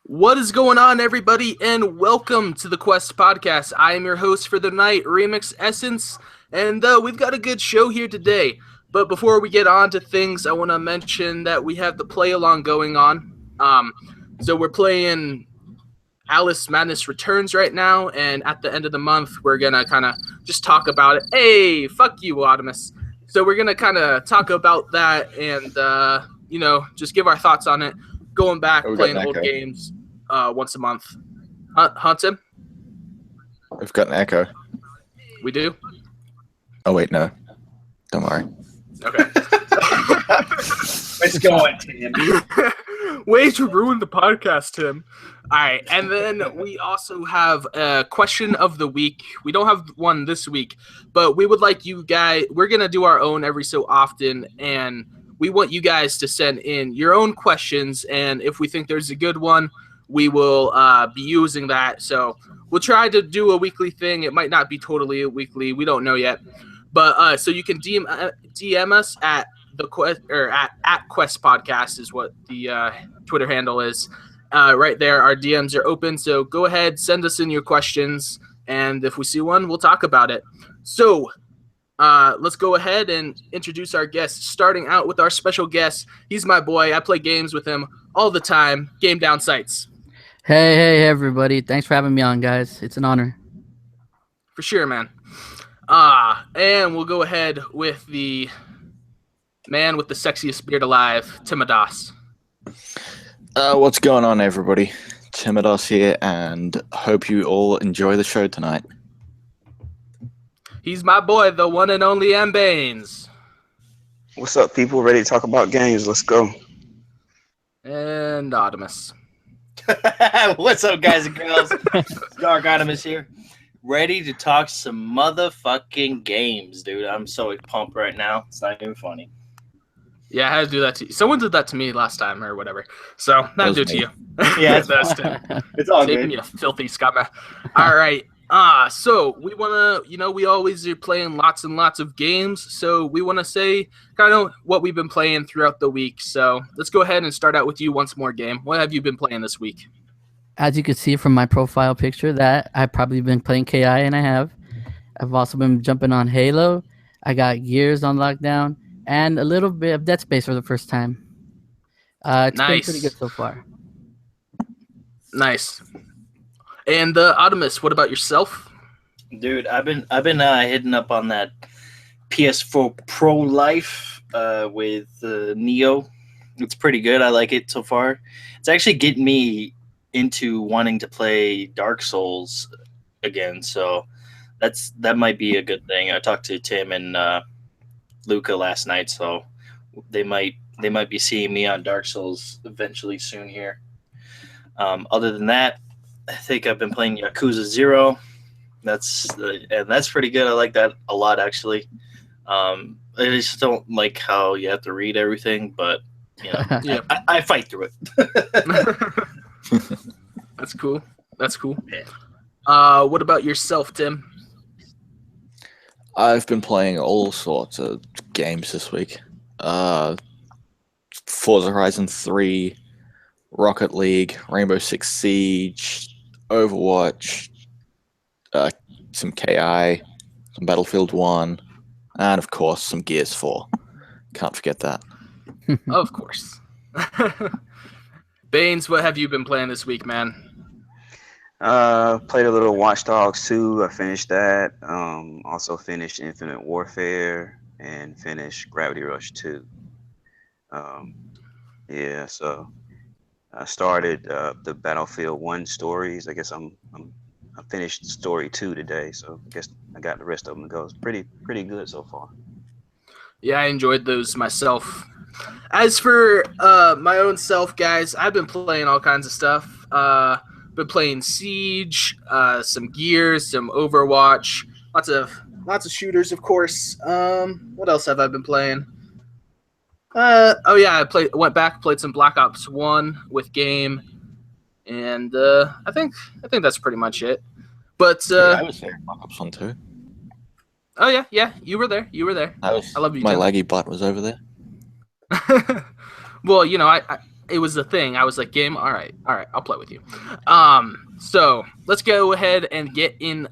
What is going on, everybody, and welcome to the Quest Podcast. I am your host for the night, Remix Essence, and we've got a good show here today. But before we get on to things, I want to mention that we have the play-along going on. So we're playing Alice Madness Returns right now, and at the end of the month, we're going to kind of just talk about it. Hey, fuck you, Audimus. So we're going to kind of talk about that and, just give our thoughts on it. Going back, playing old games once a month. Hunt him? We've got an echo. We do? Oh, wait, no. Don't worry. Okay. Let's go on, Tim. Way to ruin the podcast, Tim. All right, and then we also have a question of the week. We don't have one this week, but we would like you guys, we're going to do our own every so often, and we want you guys to send in your own questions, and if we think there's a good one, we will be using that. So we'll try to do a weekly thing. It might not be totally a weekly. We don't know yet. But so you can DM us at the Quest or at Quest Podcast is what the Twitter handle is. Right there, our DMs are open. So go ahead, send us in your questions, and if we see one, we'll talk about it. So let's go ahead and introduce our guest, starting out with our special guest. He's my boy. I play games with him all the time. GameDownSights. Hey, everybody. Thanks for having me on, guys. It's an honor. For sure, man. And we'll go ahead with the man with the sexiest beard alive, Timidas. What's going on, everybody? Timidas here, and hope you all enjoy the show tonight. He's my boy, the one and only M. Baines. What's up, people? Ready to talk about games? Let's go. And Audimus. What's up, guys and girls? Dark Audimus here. Ready to talk some motherfucking games, dude. I'm so pumped right now. It's not even funny. Yeah, I had to do that to you. Someone did that to me last time or whatever. So, not do it to you. Yeah, it's all good. You filthy scummer. All right. So we want to, we always are playing lots and lots of games. So we want to say kind of what we've been playing throughout the week. So let's go ahead and start out with you once more, Game. What have you been playing this week? As you can see from my profile picture, that I've probably been playing KI, and I have. I've also been jumping on Halo. I got Gears on lockdown, and a little bit of Dead Space for the first time. It's been pretty good so far. Nice. And Audimus, what about yourself? Dude, I've been hitting up on that PS4 Pro Life with Neo. It's pretty good. I like it so far. It's actually getting me into wanting to play Dark Souls again, so that might be a good thing. I talked to Tim and Luca last night, so they might be seeing me on Dark Souls eventually soon here. Other than that, I think I've been playing Yakuza 0. That's pretty good. I like that a lot, actually. I just don't like how you have to read everything, but yeah. I fight through it. That's cool. Yeah. What about yourself, Tim? I've been playing all sorts of games this week. Forza Horizon 3, Rocket League, Rainbow Six Siege, Overwatch, some KI, some Battlefield 1, and of course some Gears 4. Can't forget that. Of course. Baines, what have you been playing this week, man? Played a little Watch Dogs 2. I finished that. Also finished Infinite Warfare and finished Gravity Rush 2. So I started the Battlefield 1 stories. I guess I finished story 2 today, so I guess I got the rest of them to go. It's pretty good so far. Yeah, I enjoyed those myself. As for my own self, guys, I've been playing all kinds of stuff. Been playing Siege, some Gears, some Overwatch, lots of shooters, of course. What else have I been playing? I went back, played some Black Ops 1 with Game, and I think that's pretty much it. But I was there. Black Ops 1 too. Oh yeah, you were there. I love you. My Tim. laggy butt was over there. Well, it was a thing. I was like, game, all right, I'll play with you. So let's go ahead and get in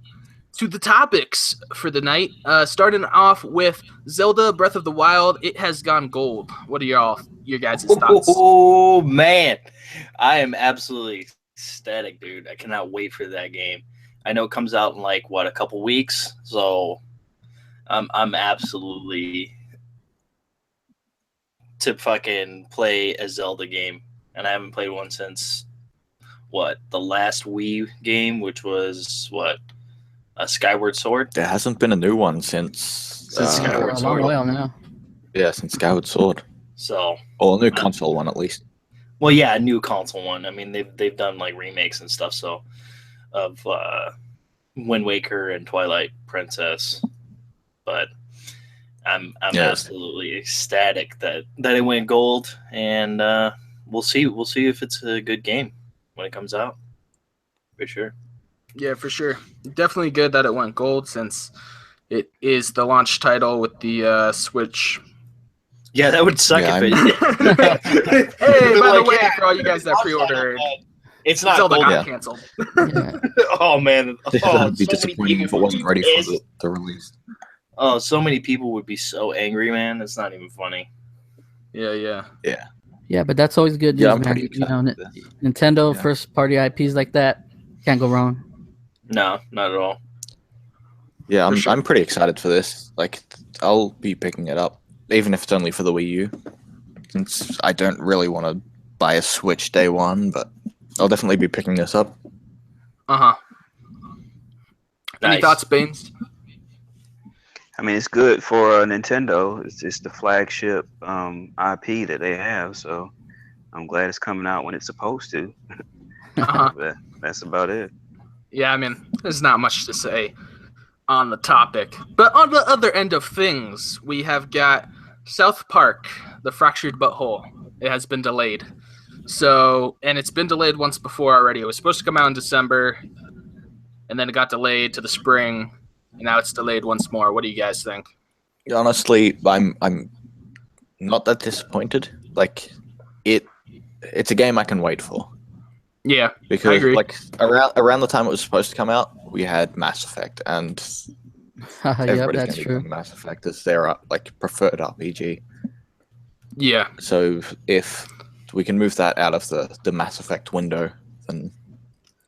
to the topics for the night. Starting off with Zelda Breath of the Wild. It has gone gold. What are your guys' thoughts? Oh man, I am absolutely ecstatic, dude. I cannot wait for that game. I know it comes out in like a couple weeks, so I'm absolutely to fucking play a Zelda game, and I haven't played one since the last Wii game, which was a Skyward Sword. There hasn't been a new one since Skyward a Sword. long while now. Yeah, since Skyward Sword. So, Or a new console one at least. well, yeah, a new console one. I mean, they've done like remakes and stuff. So, of Wind Waker and Twilight Princess, but I'm absolutely ecstatic that it went gold, and we'll see if it's a good game when it comes out, for sure. Yeah, for sure. Definitely good that it went gold since it is the launch title with the Switch. Yeah, that would suck Yeah, if it. Hey, by the Like, way, yeah, for all you guys that pre-ordered, it's not Zelda gold. got Yeah. canceled. Yeah. Oh man, This oh, would be so many disappointing if it people wasn't would be ready for pissed. the release. Oh, so many people would be so angry, man. It's not even funny. Yeah. Yeah, but that's always good news, Yeah, I'm man. pretty excited for this. Nintendo Yeah. first party IPs like that can't go wrong. No, not at all. Yeah, For sure. I'm pretty excited for this. Like, I'll be picking it up, even if it's only for the Wii U. Since I don't really want to buy a Switch day one, but I'll definitely be picking this up. Any Nice. thoughts, Baines? I mean, it's good for Nintendo. It's the flagship IP that they have, so I'm glad it's coming out when it's supposed to. But that's about it. Yeah, I mean, there's not much to say on the topic. But on the other end of things, we have got South Park, The Fractured Butthole. It has been delayed. So, and it's been delayed once before already. It was supposed to come out in December, and then it got delayed to the spring, and now it's delayed once more. What do you guys think? Honestly, I'm not that disappointed. Like, it's a game I can wait for. Yeah, Because I agree. like around the time it was supposed to come out, we had Mass Effect, and Yep, everybody's that's going to be true. playing Mass Effect as their like preferred RPG. Yeah, So if we can move that out of the Mass Effect window, then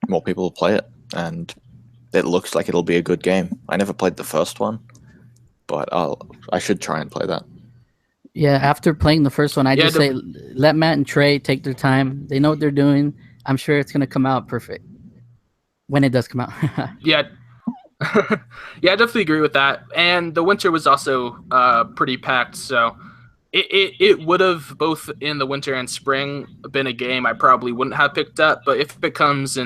more people will play it, and it looks like it'll be a good game. I never played the first one, but I should try and play that. Yeah, after playing the first one, I Yeah, just say let Matt and Trey take their time. They know what they're doing. I'm sure it's gonna come out perfect when it does come out. yeah. Yeah, I definitely agree with that. And the winter was also pretty packed, so it would have both in the winter and spring been a game I probably wouldn't have picked up. But if it comes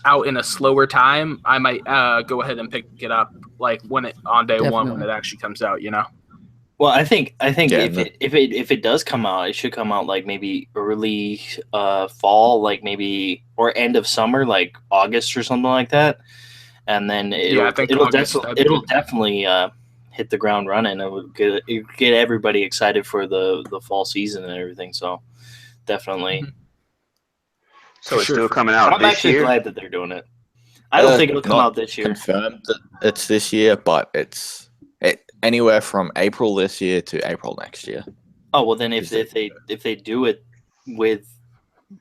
out in a slower time, I might go ahead and pick it up like on day one when Definitely. it actually comes out. You know? Well, I think Yeah, if it does come out, it should come out like maybe early fall, like maybe or end of summer, like August or something like that. And then I think August, that'd be it'll good. definitely hit the ground running. It would get everybody excited for the fall season and everything. So definitely, So For it's sure, still for coming I'm out this actually year. glad that they're doing it. I don't think it'll come not out this year. Confirmed that it's this year, but it's anywhere from April this year to April next year. Oh well, then if Is they do it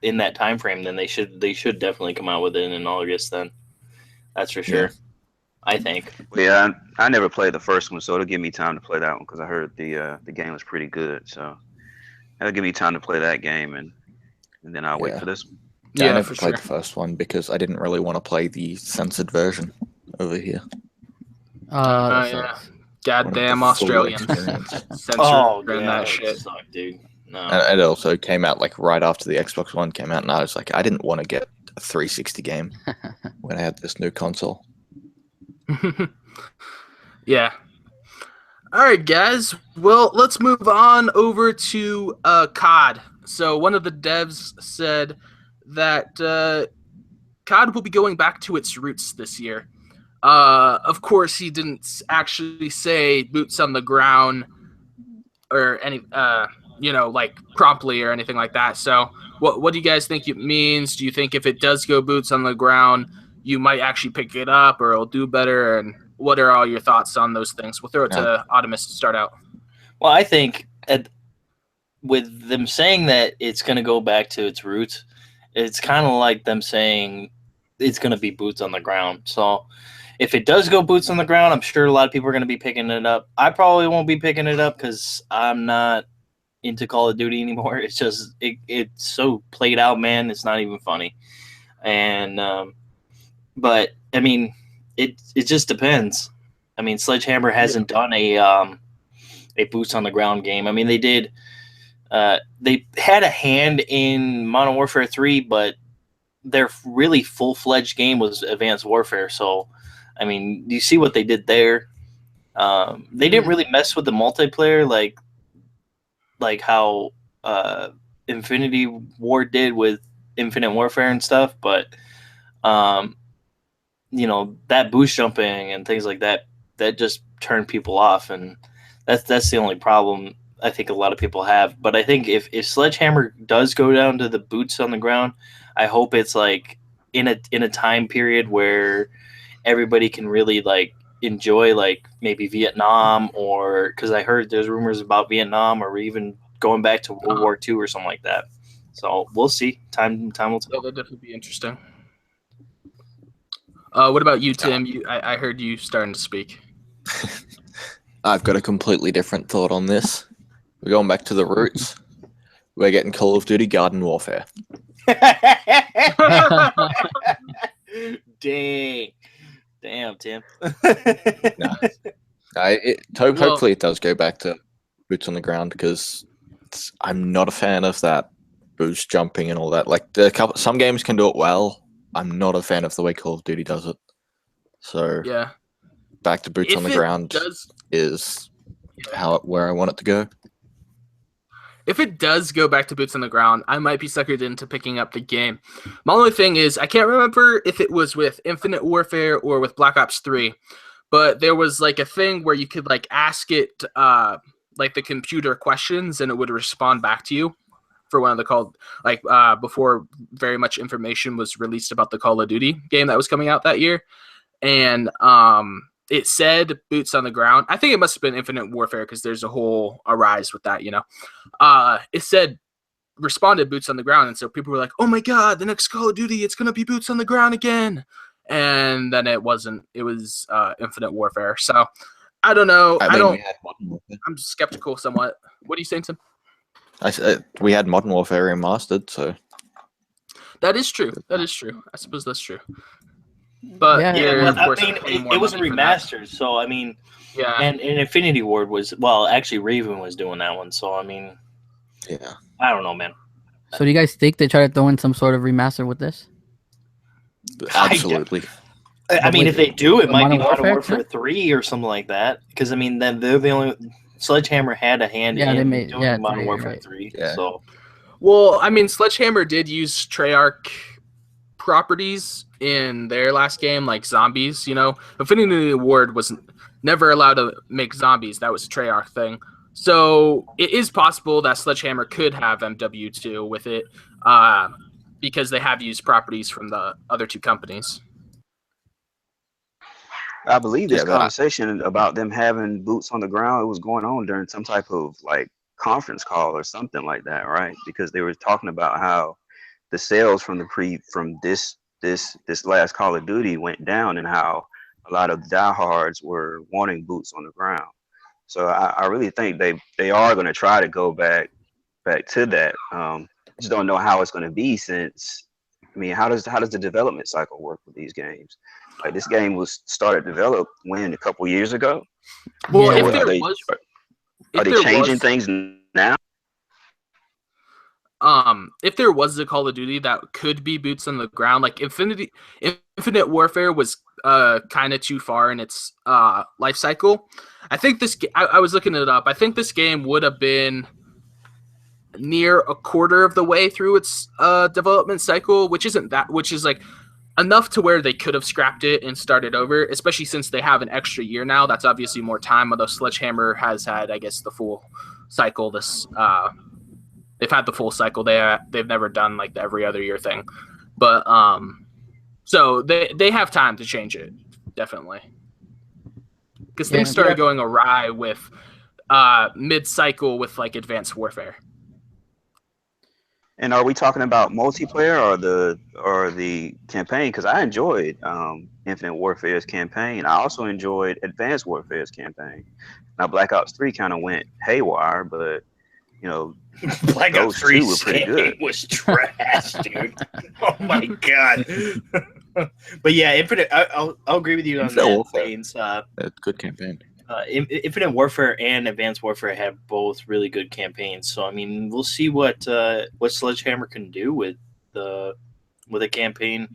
in that time frame, then they should definitely come out with it in August. Then that's for sure. Yeah. I think. Yeah, I never played the first one, so it'll give me time to play that one because I heard the game was pretty good. So that'll give me time to play that game, and then I'll wait Yeah. for this one. Yeah, I Yeah, never for played sure. the first one because I didn't really want to play the censored version over here. That Yeah. sucks. Goddamn Wanted the full Australians. experience. Censored Oh and yeah, that that shit. suck, dude. No. And it also came out like right after the Xbox One came out, and I was like, I didn't want to get a 360 game when I had this new console. Yeah. All right, guys. Well, let's move on over to COD. So one of the devs said that COD will be going back to its roots this year. Of course, he didn't actually say boots on the ground or any like promptly or anything like that. So what do you guys think it means? Do you think if it does go boots on the ground, you might actually pick it up or it'll do better? And what are all your thoughts on those things? We'll throw it to Optimus to start out. Well, I think with them saying that it's going to go back to its roots, it's kind of like them saying it's going to be boots on the ground. So if it does go boots on the ground, I'm sure a lot of people are going to be picking it up. I probably won't be picking it up because I'm not into Call of Duty anymore. It's just it's so played out, man. It's not even funny. And but I mean, it just depends. I mean, Sledgehammer hasn't done a boots on the ground game. I mean, they did. They had a hand in Modern Warfare 3, but their really full-fledged game was Advanced Warfare. So, I mean, you see what they did there. They didn't really mess with the multiplayer like how Infinity Ward did with Infinite Warfare and stuff, but that boost jumping and things like that just turned people off, and that's the only problem I think a lot of people have. But I think if Sledgehammer does go down to the boots on the ground, I hope it's like in a time period where everybody can really like enjoy, like maybe Vietnam, or because I heard there's rumors about Vietnam or even going back to World War II or something like that. So we'll see. Time will tell. That'll definitely be interesting. What about you, Tim? I heard you starting to speak. I've got a completely different thought on this. We're going back to the roots. We're getting Call of Duty Garden Warfare. Damn, Tim. Hopefully it does go back to boots on the ground, because I'm not a fan of that boost jumping and all that. Like some games can do it well. I'm not a fan of the way Call of Duty does it. So yeah, back to boots on the ground is where I want it to go. If it does go back to boots on the ground, I might be suckered into picking up the game. My only thing is, I can't remember if it was with Infinite Warfare or with Black Ops 3, but there was like a thing where you could like ask it like the computer questions and it would respond back to you for one of the before very much information was released about the Call of Duty game that was coming out that year. And it said boots on the ground. I think it must have been Infinite Warfare because there's a whole arise with that, It said responded boots on the ground. And so people were like, oh my God, the next Call of Duty, it's going to be boots on the ground again. And then it wasn't. It was Infinite Warfare. So I don't know. I'm skeptical somewhat. What are you saying, Tim? I said we had Modern Warfare remastered, so. That is true. I suppose that's true. But it wasn't remastered, so I mean, yeah. And Infinity Ward was actually Raven was doing that one, so I mean, yeah. I don't know, man. So do you guys think they try to throw in some sort of remaster with this? Absolutely. I mean, if they do, it might be Modern Warfare 3 or something like that. Because I mean, then they're the only Sledgehammer had a hand in doing Modern Warfare 3. Yeah. So, well, I mean, Sledgehammer did use Treyarch properties in their last game, like zombies. Infinity Ward was never allowed to make zombies. That was a Treyarch thing. So it is possible that Sledgehammer could have MW2 with it, because they have used properties from the other two companies. I believe this conversation about them having boots on the ground, it was going on during some type of like conference call or something like that, right? Because they were talking about how the sales from this last Call of Duty went down, and how a lot of diehards were wanting boots on the ground. So I really think they are going to try to go back to that. Just don't know how it's going to be, since I mean, how does the development cycle work with these games? Like, this game was developed a couple years ago. Well, are they changing things now? If there was a Call of Duty that could be boots on the ground, like Infinite Warfare was kind of too far in its life cycle. I think I was looking it up. I think this game would have been near a quarter of the way through its development cycle, which is like enough to where they could have scrapped it and started over, especially since they have an extra year now. That's obviously more time, although Sledgehammer has had, I guess, the full cycle this they've had the full cycle. They've never done like the every other year thing, but so they have time to change it, definitely, because things started going awry with mid-cycle with like Advanced Warfare. And are we talking about multiplayer or the campaign? Because I enjoyed Infinite Warfare's campaign. I also enjoyed Advanced Warfare's campaign. Now Black Ops 3 kind of went haywire, but you know, Black Ops 3 were pretty good. Was trash, dude. Oh my god. But yeah, Infinite. I'll agree with you on that. Good campaign. Infinite Warfare and Advanced Warfare have both really good campaigns. So I mean, we'll see what Sledgehammer can do with a campaign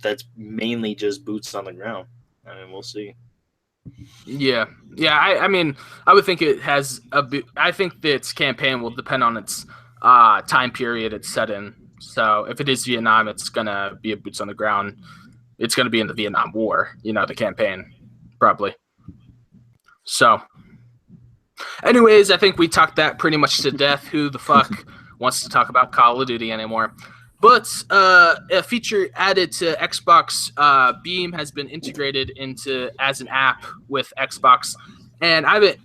that's mainly just boots on the ground. I mean, we'll see. Yeah. I mean, I would think it has I think that its campaign will depend on its time period it's set in. So if it is Vietnam, it's gonna be a boots on the ground. It's gonna be in the Vietnam War. The campaign. Probably. So, anyways, I think we talked that pretty much to death. Who the fuck wants to talk about Call of Duty anymore? But a feature added to Xbox, Beam has been integrated as an app with Xbox, and I haven't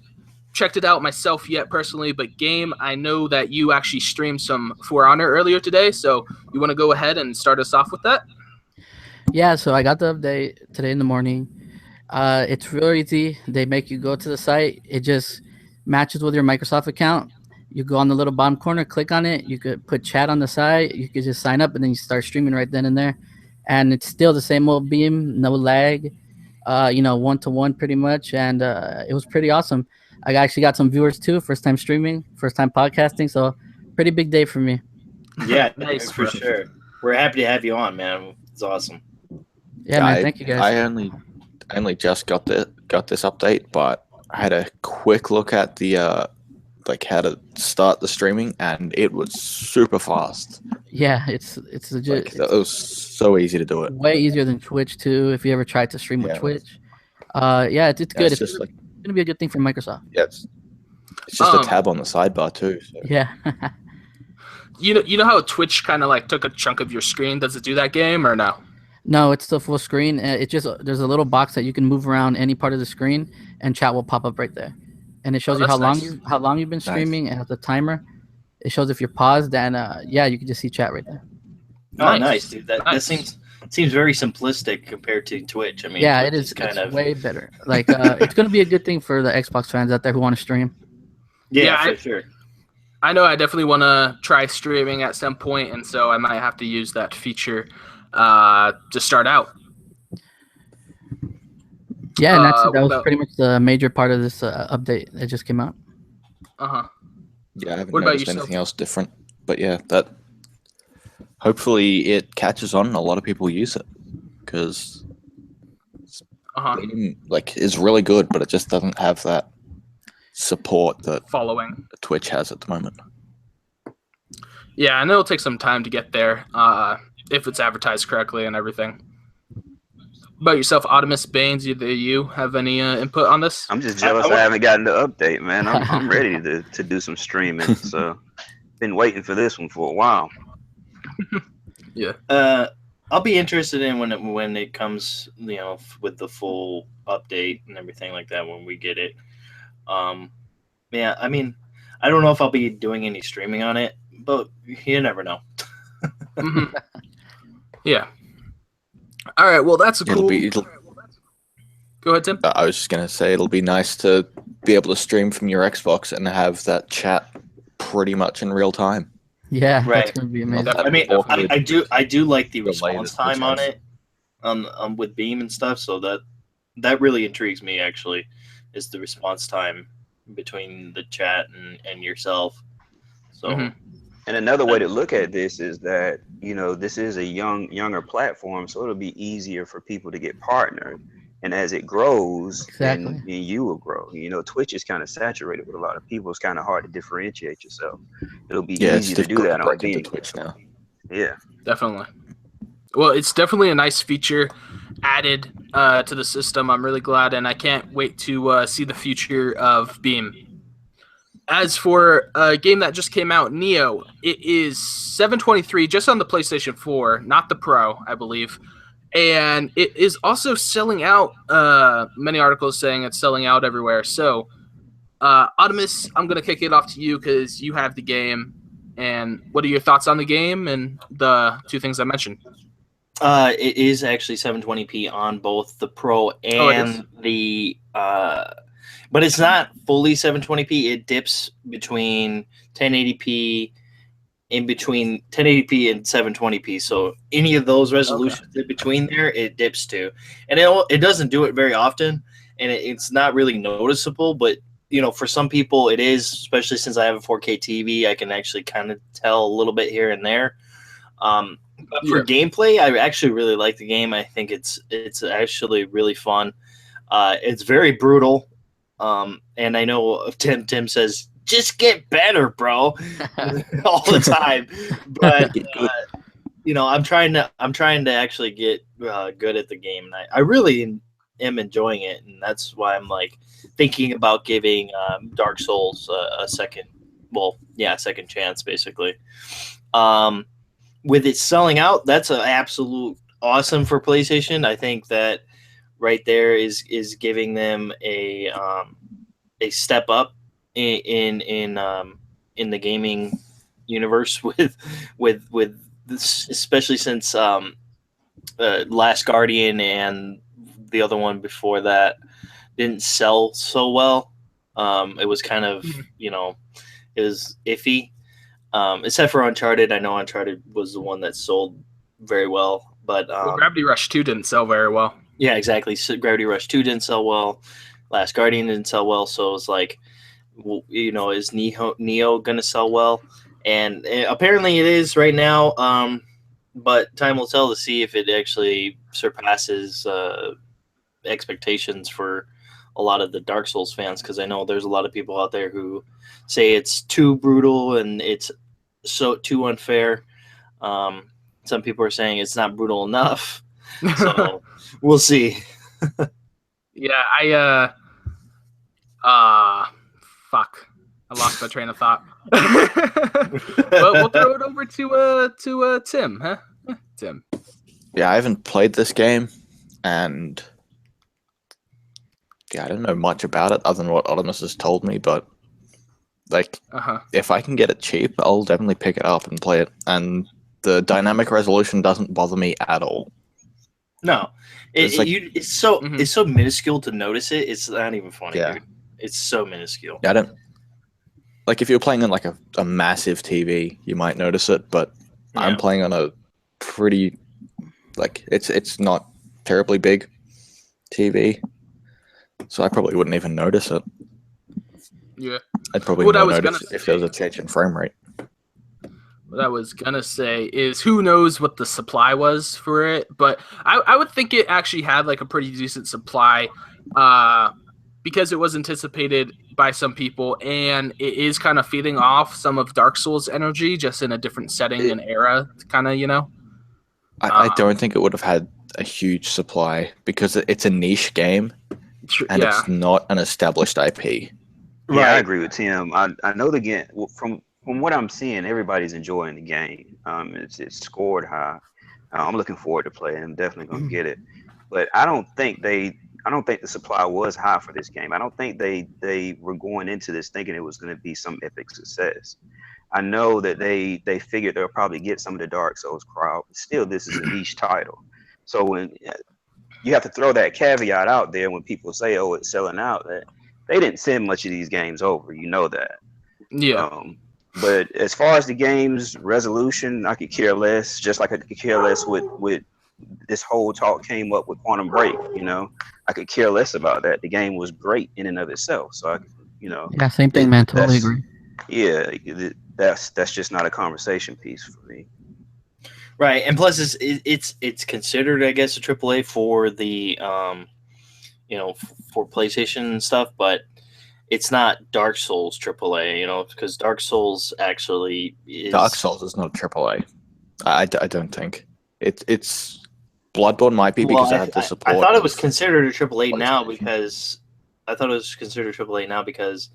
checked it out myself yet personally. But Game, I know that you actually streamed some For Honor earlier today, so you want to go ahead and start us off with that? Yeah, so I got the update today in the morning. It's real easy. They make you go to the site. It just matches with your Microsoft account. You go on the little bottom corner, click on it. You could put chat on the side. You could just sign up, and then you start streaming right then and there. And it's still the same old Beam, no lag, 1-to-1 pretty much. And it was pretty awesome. I actually got some viewers too. First time streaming, first time podcasting. So pretty big day for me. Yeah, nice for sure. We're happy to have you on, man. It's awesome. Yeah, man. Thank you guys. I only just got this update, but I had a quick look at the how to start the streaming, and it was super fast. Yeah, it's legit. It was so easy to do it. Way easier than Twitch too. If you ever tried to stream with Twitch, it's good. It's just gonna be a good thing for Microsoft. Yeah, it's just a tab on the sidebar too. So. Yeah. You know how Twitch kind of like took a chunk of your screen? Does it do that, Game, or no? No, it's still full screen. It just there's a little box that you can move around any part of the screen, and chat will pop up right there, and it shows you how long you've been streaming, and the timer. It shows if you're paused, and you can just see chat right there. Oh, nice, dude. That seems very simplistic compared to Twitch. I mean, yeah, Twitch it is kind of way better. Like it's gonna be a good thing for the Xbox fans out there who want to stream. Yeah, for sure. I know I definitely want to try streaming at some point, and so I might have to use that feature to start out. Yeah, and that was pretty much the major part of this update that just came out. Yeah, I haven't noticed anything else different, but yeah, that hopefully it catches on and a lot of people use it because is really good, but it just doesn't have that support that following Twitch has at the moment. Yeah, and it'll take some time to get there if it's advertised correctly and everything. About yourself, Optimus Baines, either you have any input on this? I'm just jealous I haven't gotten the update, man. I'm ready to do some streaming, so been waiting for this one for a while. Yeah. I'll be interested in when it comes, with the full update and everything like that when we get it. Yeah, I mean, I don't know if I'll be doing any streaming on it, but you never know. Yeah. All right. Well, that's cool. Go ahead, Tim. I was just gonna say it'll be nice to be able to stream from your Xbox and have that chat pretty much in real time. Yeah, right. That's gonna be amazing. I mean, I do like the response time on it, with Beam and stuff. So that really intrigues me. Actually, is the response time between the chat and yourself. So. And another way to look at this is that, this is a younger platform, so it'll be easier for people to get partnered. And as it grows, then you will grow. Twitch is kind of saturated with a lot of people. It's kind of hard to differentiate yourself. It'll be easy to do that on Beam. Twitch now. Yeah. Definitely. Well, it's definitely a nice feature added to the system. I'm really glad, and I can't wait to see the future of Beam. as for a game that just came out, Neo, it is $723 just on the PlayStation 4, not the Pro, I believe. And it is also selling out. Many articles saying it's selling out everywhere. So, Optimus, I'm going to kick it off to you because you have the game. And what are your thoughts on the game and the two things I mentioned? It is actually 720p on both the Pro and the but it's not fully 720p. It dips between 1080p, in between 1080p and 720p. So any of those resolutions in between there, it dips to, and it doesn't do it very often, and it's not really noticeable. But for some people, it is, especially since I have a 4K TV. I can actually kind of tell a little bit here and there. But for gameplay, I actually really like the game. I think it's actually really fun. It's very brutal, and I know Tim says just get better, bro, all the time. But I'm trying to actually get good at the game, and I really am enjoying it, and that's why I'm like thinking about giving Dark Souls a second chance, basically. With it selling out, that's an absolute awesome for PlayStation. I think that right there is giving them a step up in the gaming universe with this, especially since Last Guardian and the other one before that didn't sell so well. It was kind of it was iffy. Except for Uncharted. I know Uncharted was the one that sold very well, but Gravity Rush 2 didn't sell very well. Yeah, exactly. So Gravity Rush 2 didn't sell well. Last Guardian didn't sell well, so it's like, is Neo gonna sell well? And apparently it is right now. But time will tell to see if it actually surpasses expectations for a lot of the Dark Souls fans, because I know there's a lot of people out there who say it's too brutal and it's too unfair. Some people are saying it's not brutal enough, so we'll see. Yeah, fuck, I lost my train of thought. But we'll throw it over to Tim, huh? Tim. Yeah, I haven't played this game, and I don't know much about it other than what Optimus has told me, but if I can get it cheap, I'll definitely pick it up and play it. And the dynamic resolution doesn't bother me at all. No, it's so minuscule to notice it. It's not even funny. Yeah. Dude. It's so minuscule. Yeah, I don't like if you're playing on like a massive TV, you might notice it, but I'm playing on a pretty it's not terribly big TV, so I probably wouldn't even notice it. Yeah, I'd probably notice if there was a change in frame rate. What I was gonna say is, who knows what the supply was for it, but I would think it actually had like a pretty decent supply, because it was anticipated by some people, and it is kind of feeding off some of Dark Souls energy, just in a different setting and era, kind of, I don't think it would have had a huge supply because it's a niche game, and it's not an established IP. Yeah, right. I agree with Tim. I know the game from what I'm seeing, everybody's enjoying the game. It's scored high. I'm looking forward to playing. I'm definitely gonna get it. But I don't think the supply was high for this game. I don't think they were going into this thinking it was going to be some epic success. I know that they figured they'll probably get some of the Dark Souls crowd. But still, this is a niche title. So when you have to throw that caveat out there when people say, "Oh, it's selling out," that they didn't send much of these games over. You know that. Yeah. But as far as the game's resolution, I could care less. Just like I could care less with this whole talk came up with Quantum Break. I could care less about that. The game was great in and of itself. So Yeah, same thing, man. Totally agree. Yeah, that's just not a conversation piece for me. Right, and plus it's considered, I guess, a AAA for the for PlayStation and stuff, but it's not Dark Souls AAA, because Dark Souls actually is... Dark Souls is not AAA. I don't think. It's... Bloodborne might be because I have the support. I thought it was considered a AAA now because... I thought it was considered AAA now because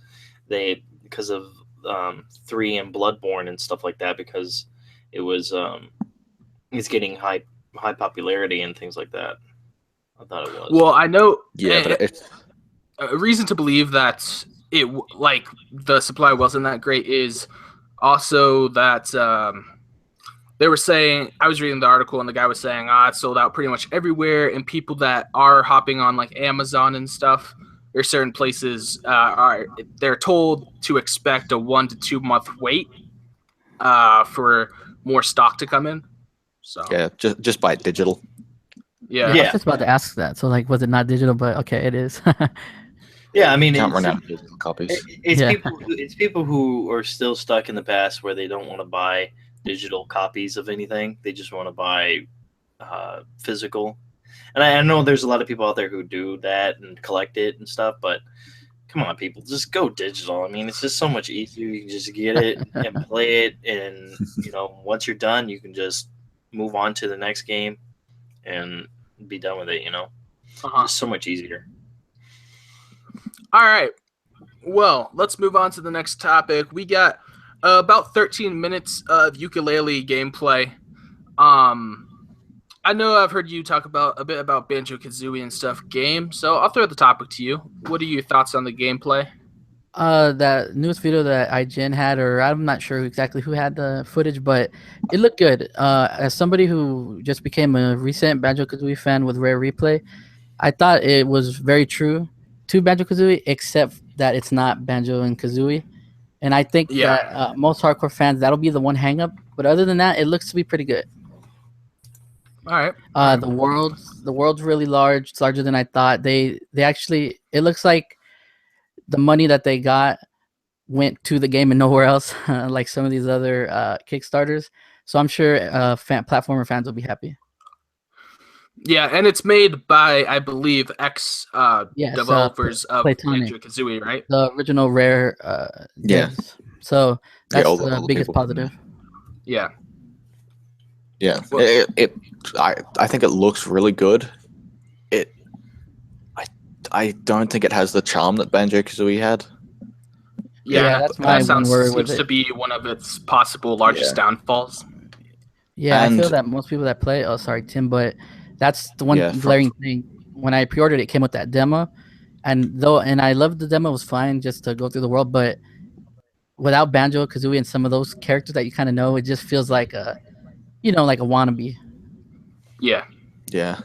they 3 and Bloodborne and stuff like that, because it was it's getting high popularity and things like that. I thought it was. Well, I know. Yeah, but it's A reason to believe that like the supply wasn't that great is also that they were saying, I was reading the article and the guy was saying, it's sold out pretty much everywhere, and people that are hopping on like Amazon and stuff or certain places they're told to expect a 1 to 2 month wait for more stock to come in. So yeah, just buy it digital. I was Yeah. just about to ask that. So like, was it not digital? But okay, it is. Yeah, I mean, Can't it's, run out of digital copies. it's Yeah. people who are still stuck in the past where they don't want to buy digital copies of anything. They just want to buy physical. And I know there's a lot of people out there who do that and collect it and stuff, but come on, people, just go digital. I mean, it's just so much easier. You can just get it and play it, and once you're done, you can just move on to the next game and be done with it. Just so much easier. All right. Well, let's move on to the next topic. We got about 13 minutes of ukulele gameplay. I know I've heard you talk a bit about Banjo-Kazooie and stuff game, so I'll throw the topic to you. What are your thoughts on the gameplay? That newest video that IGN had, or I'm not sure exactly who had the footage, but it looked good. As somebody who just became a recent Banjo-Kazooie fan with Rare Replay, I thought it was very true to Banjo-Kazooie, except that it's not Banjo and Kazooie. And I think that most hardcore fans, that'll be the one hang-up. But other than that, it looks to be pretty good. All right. The world's really large. It's larger than I thought. They actually, it looks like the money that they got went to the game and nowhere else, like some of these other Kickstarters. So I'm sure platformer fans will be happy. Yeah, and it's made by, I believe, developers of Platonic, Banjo-Kazooie, right? the original Rare Yeah. devs. So that's all the the biggest people. positive. Yeah. Yeah, Well- I think it looks really good. I don't think it has the charm that Banjo-Kazooie had. Yeah, that's my that one worry with seems to it. be one of its possible largest downfalls. Yeah, I feel And- that most people that play. Oh, sorry, Tim, but that's the one Yeah, glaring thing. When I pre-ordered it, came with that demo, and I loved the demo. It was fine just to go through the world, but without Banjo, Kazooie, and some of those characters that you kind of know, it just feels like a wannabe. Yeah. Yeah.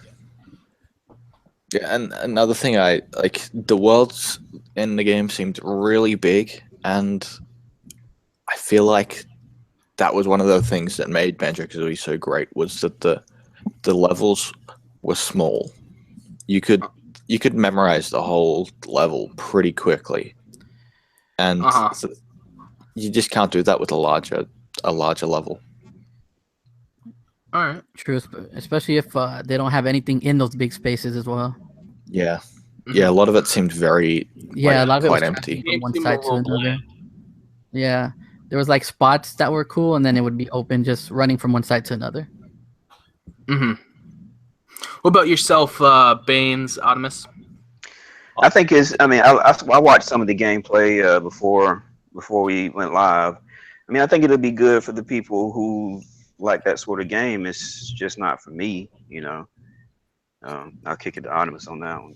Yeah, and another thing, I like the worlds in the game seemed really big, and I feel like that was one of the things that made Banjo-Kazooie so great, was that the levels were small. You could memorize the whole level pretty quickly, and so you just can't do that with a larger level. All right. True, especially if they don't have anything in those big spaces as well. Yeah, yeah. A lot of it seemed very Yeah, a lot of it was quite empty. tracking from one It seemed side a to little another. Yeah, there was like spots that were cool, and then it would be open, just running from one side to another. Mm-hmm. What about yourself, Baines, Optimus? I think I watched some of the gameplay before we went live. I mean, I think it'll be good for the people who like that sort of game. It's just not for me, I'll kick it to Optimus on that one.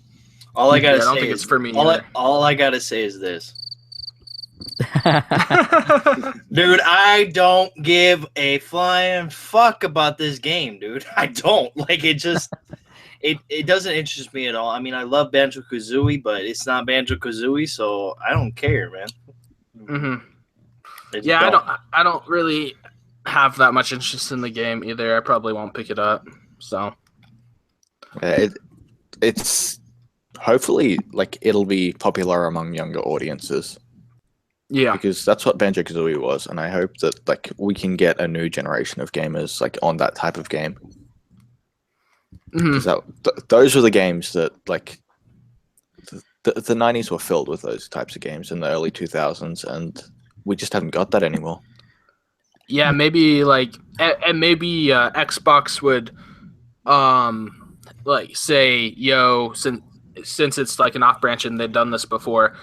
All I gotta I don't say think is it's for me all either. all I gotta say is this. Dude, I don't give a flying fuck about this game, dude. I don't. Like, it just it doesn't interest me at all. I mean, I love Banjo-Kazooie, but it's not Banjo-Kazooie, so I don't care, man. Mm-hmm. I just Yeah, I don't really have that much interest in the game either. I probably won't pick it up. So It's hopefully like it'll be popular among younger audiences, yeah. because that's what Banjo-Kazooie was, and I hope that like we can get a new generation of gamers like on that type of game. Mhm. Because those were the games that like the 90s were filled with those types of games in the early 2000s, and we just haven't got that anymore. Yeah, maybe like, and maybe Xbox would, like say, yo, since since it's like an off branch and they've done this before,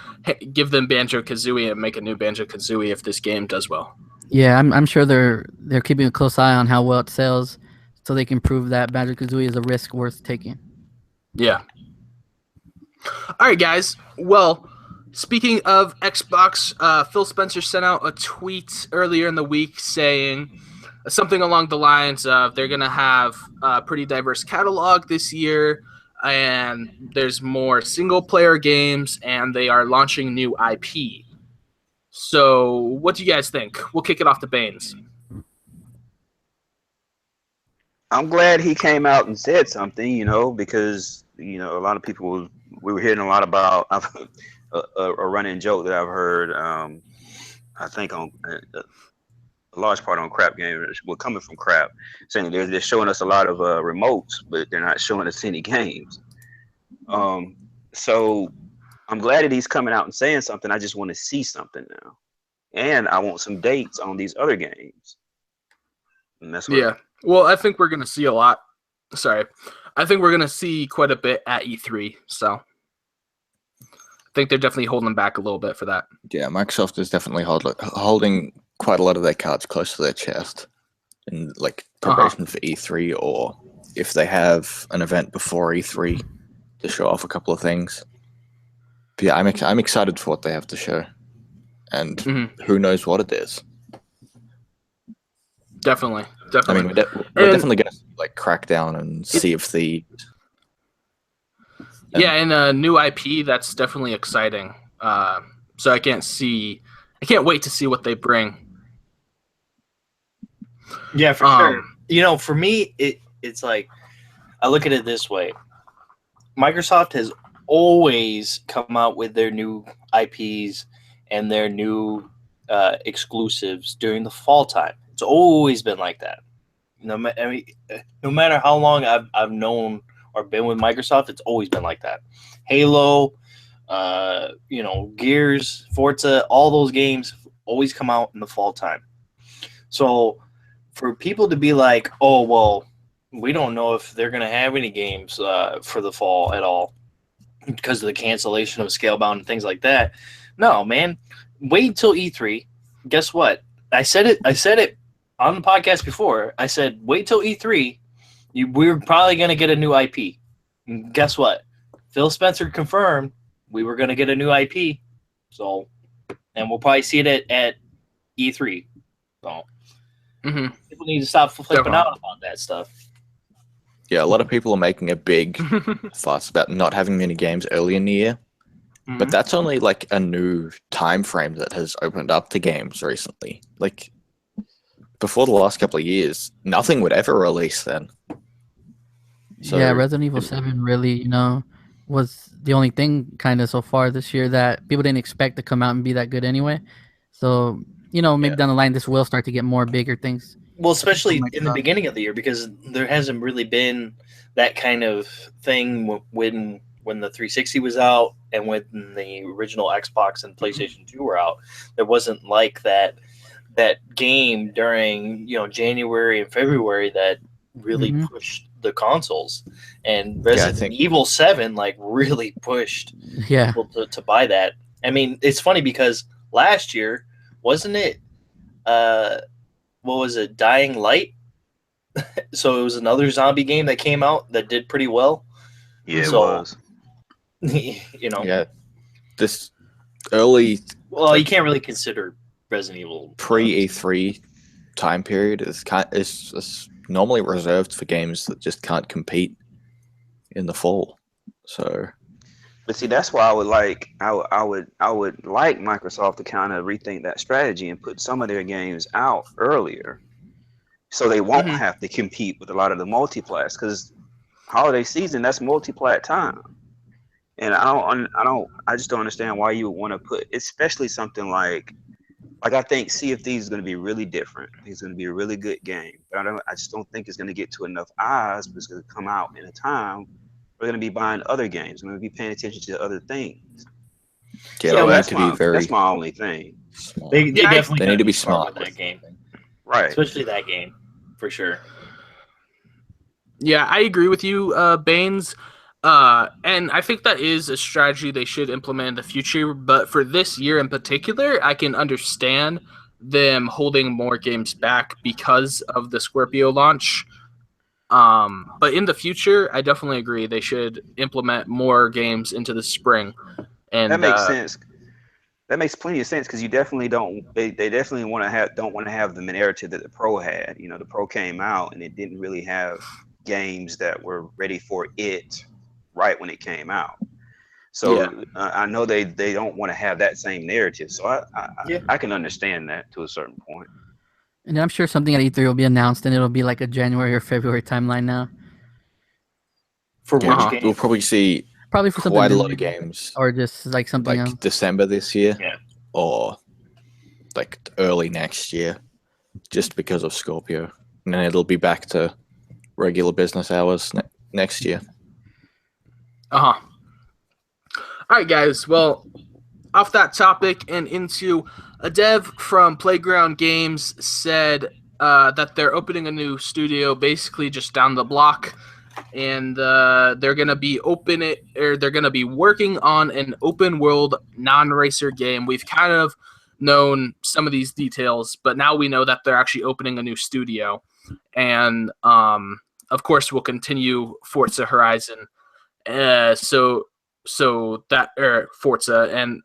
give them Banjo-Kazooie and make a new Banjo-Kazooie if this game does well. Yeah, I'm sure they're keeping a close eye on how well it sells, so they can prove that Banjo-Kazooie is a risk worth taking. Yeah. All right, guys. Well, speaking of Xbox, Phil Spencer sent out a tweet earlier in the week saying something along the lines of they're going to have a pretty diverse catalog this year, and there's more single-player games, and they are launching new IP. So what do you guys think? We'll kick it off to Baines. I'm glad he came out and said something, because, a lot of people, we were hearing a lot about a running joke that I've heard, I think on a large part on Crap Game, well, coming from Crap, saying they're showing us a lot of remotes, but they're not showing us any games. So I'm glad that he's coming out and saying something. I just want to see something now. And I want some dates on these other games. And that's what Well, I think we're going to see a lot. Sorry. I think we're going to see quite a bit at E3. So I think they're definitely holding back a little bit for that. Yeah, Microsoft is definitely holding quite a lot of their cards close to their chest in preparation for E3, or if they have an event before E3 to show off a couple of things. But yeah, I'm excited for what they have to show, and who knows what it is. Definitely. I mean, we're definitely going to Crackdown and Sea of Thieves. Yeah, and a new IP, that's definitely exciting. So I can't wait to see what they bring. Yeah, for sure. For me, it's like, I look at it this way. Microsoft has always come out with their new IPs and their new exclusives during the fall time. It's always been like that. No matter how long I've known or been with Microsoft, it's always been like that. Halo, Gears, Forza, all those games always come out in the fall time. So for people to be like, oh, well, we don't know if they're going to have any games for the fall at all because of the cancellation of Scalebound and things like that. No, man. Wait until E3. Guess what? I said it on the podcast before. I said, wait till E3. We're probably going to get a new IP. And guess what? Phil Spencer confirmed we were going to get a new IP. So, and we'll probably see it at E3. So, people need to stop flipping out about that stuff. Yeah, a lot of people are making a big fuss about not having many games early in the year. But that's only a new time frame that has opened up to games recently. Before the last couple of years, nothing would ever release then. So, yeah, Resident Evil 7 really, was the only thing kind of so far this year that people didn't expect to come out and be that good anyway. So, maybe down the line this will start to get more bigger things. Well, especially in the beginning of the year, because there hasn't really been that kind of thing when the 360 was out and when the original Xbox and PlayStation 2 were out. There wasn't that game during January and February that really pushed the consoles, and Resident Evil 7 really pushed people to buy that. I mean, it's funny because last year, wasn't it what was it, Dying Light? So it was another zombie game that came out that did pretty well. Yeah, it was. Yeah, this early. Well, you can't really consider Resident Evil pre-E3 time period is normally reserved for games that just can't compete in the fall. So, but see, that's why I would like Microsoft to kind of rethink that strategy and put some of their games out earlier, so they won't have to compete with a lot of the multiplats. Because holiday season, that's multiplat time, and I just don't understand why you would want to put, especially something like I think Sea of Thieves is going to be really different. I think it's going to be a really good game, but I just don't think it's going to get to enough eyes. But it's going to come out in a time we're going to be buying other games. We're going to be paying attention to other things. Yeah, that's my only thing. Smart. They definitely need to be smart with that game, right? Especially that game, for sure. Yeah, I agree with you, Baines. And I think that is a strategy they should implement in the future. But for this year in particular, I can understand them holding more games back because of the Scorpio launch. But in the future, I definitely agree they should implement more games into the spring. And That makes sense. That makes plenty of sense because you definitely don't. They definitely don't want to have the narrative that the Pro had. You know, the Pro came out and it didn't really have games that were ready for it right when it came out. So I know they don't want to have that same narrative. So I can understand that to a certain point. And I'm sure something at E3 will be announced, and it'll be like a January or February timeline now. For Yeah, which game? we'll probably see Probably for something quite a new, lot of games or just like something like else. December this year, Yeah. or like early next year, just because of Scorpio, and then it'll be back to regular business hours next year. All right, guys. Well, off that topic and into a dev from Playground Games said that they're opening a new studio basically just down the block, and they're gonna be they're gonna be working on an open world non-racer game. We've kind of known some of these details, but now we know that they're actually opening a new studio, and of course we'll continue Forza Horizon. So that Forza and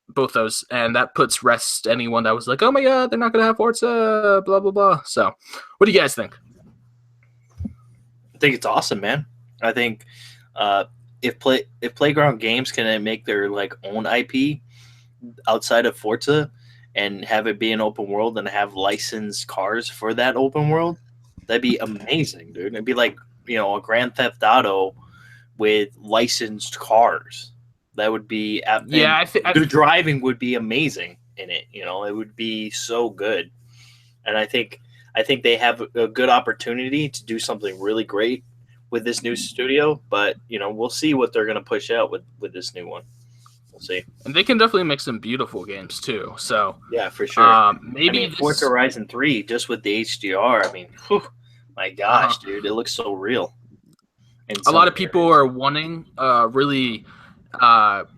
both those, and that puts rest anyone that was like, oh my god, they're not gonna have Forza, blah blah blah. So what do you guys think? I think it's awesome, man. I think if Playground Games can make their like own IP outside of Forza and have it be an open world and have licensed cars for that open world, that'd be amazing, dude. It'd be like, you know, a Grand Theft Auto with licensed cars. That would be the driving would be amazing in it. You know, it would be so good. And I think they have a good opportunity to do something really great with this new studio. But you know, we'll see what they're going to push out with this new one. We'll see. And they can definitely make some beautiful games too. So yeah, for sure. Maybe Forza Horizon 3 just with the HDR. I mean, whew, my gosh, dude, it looks so real. A lot of people are wanting really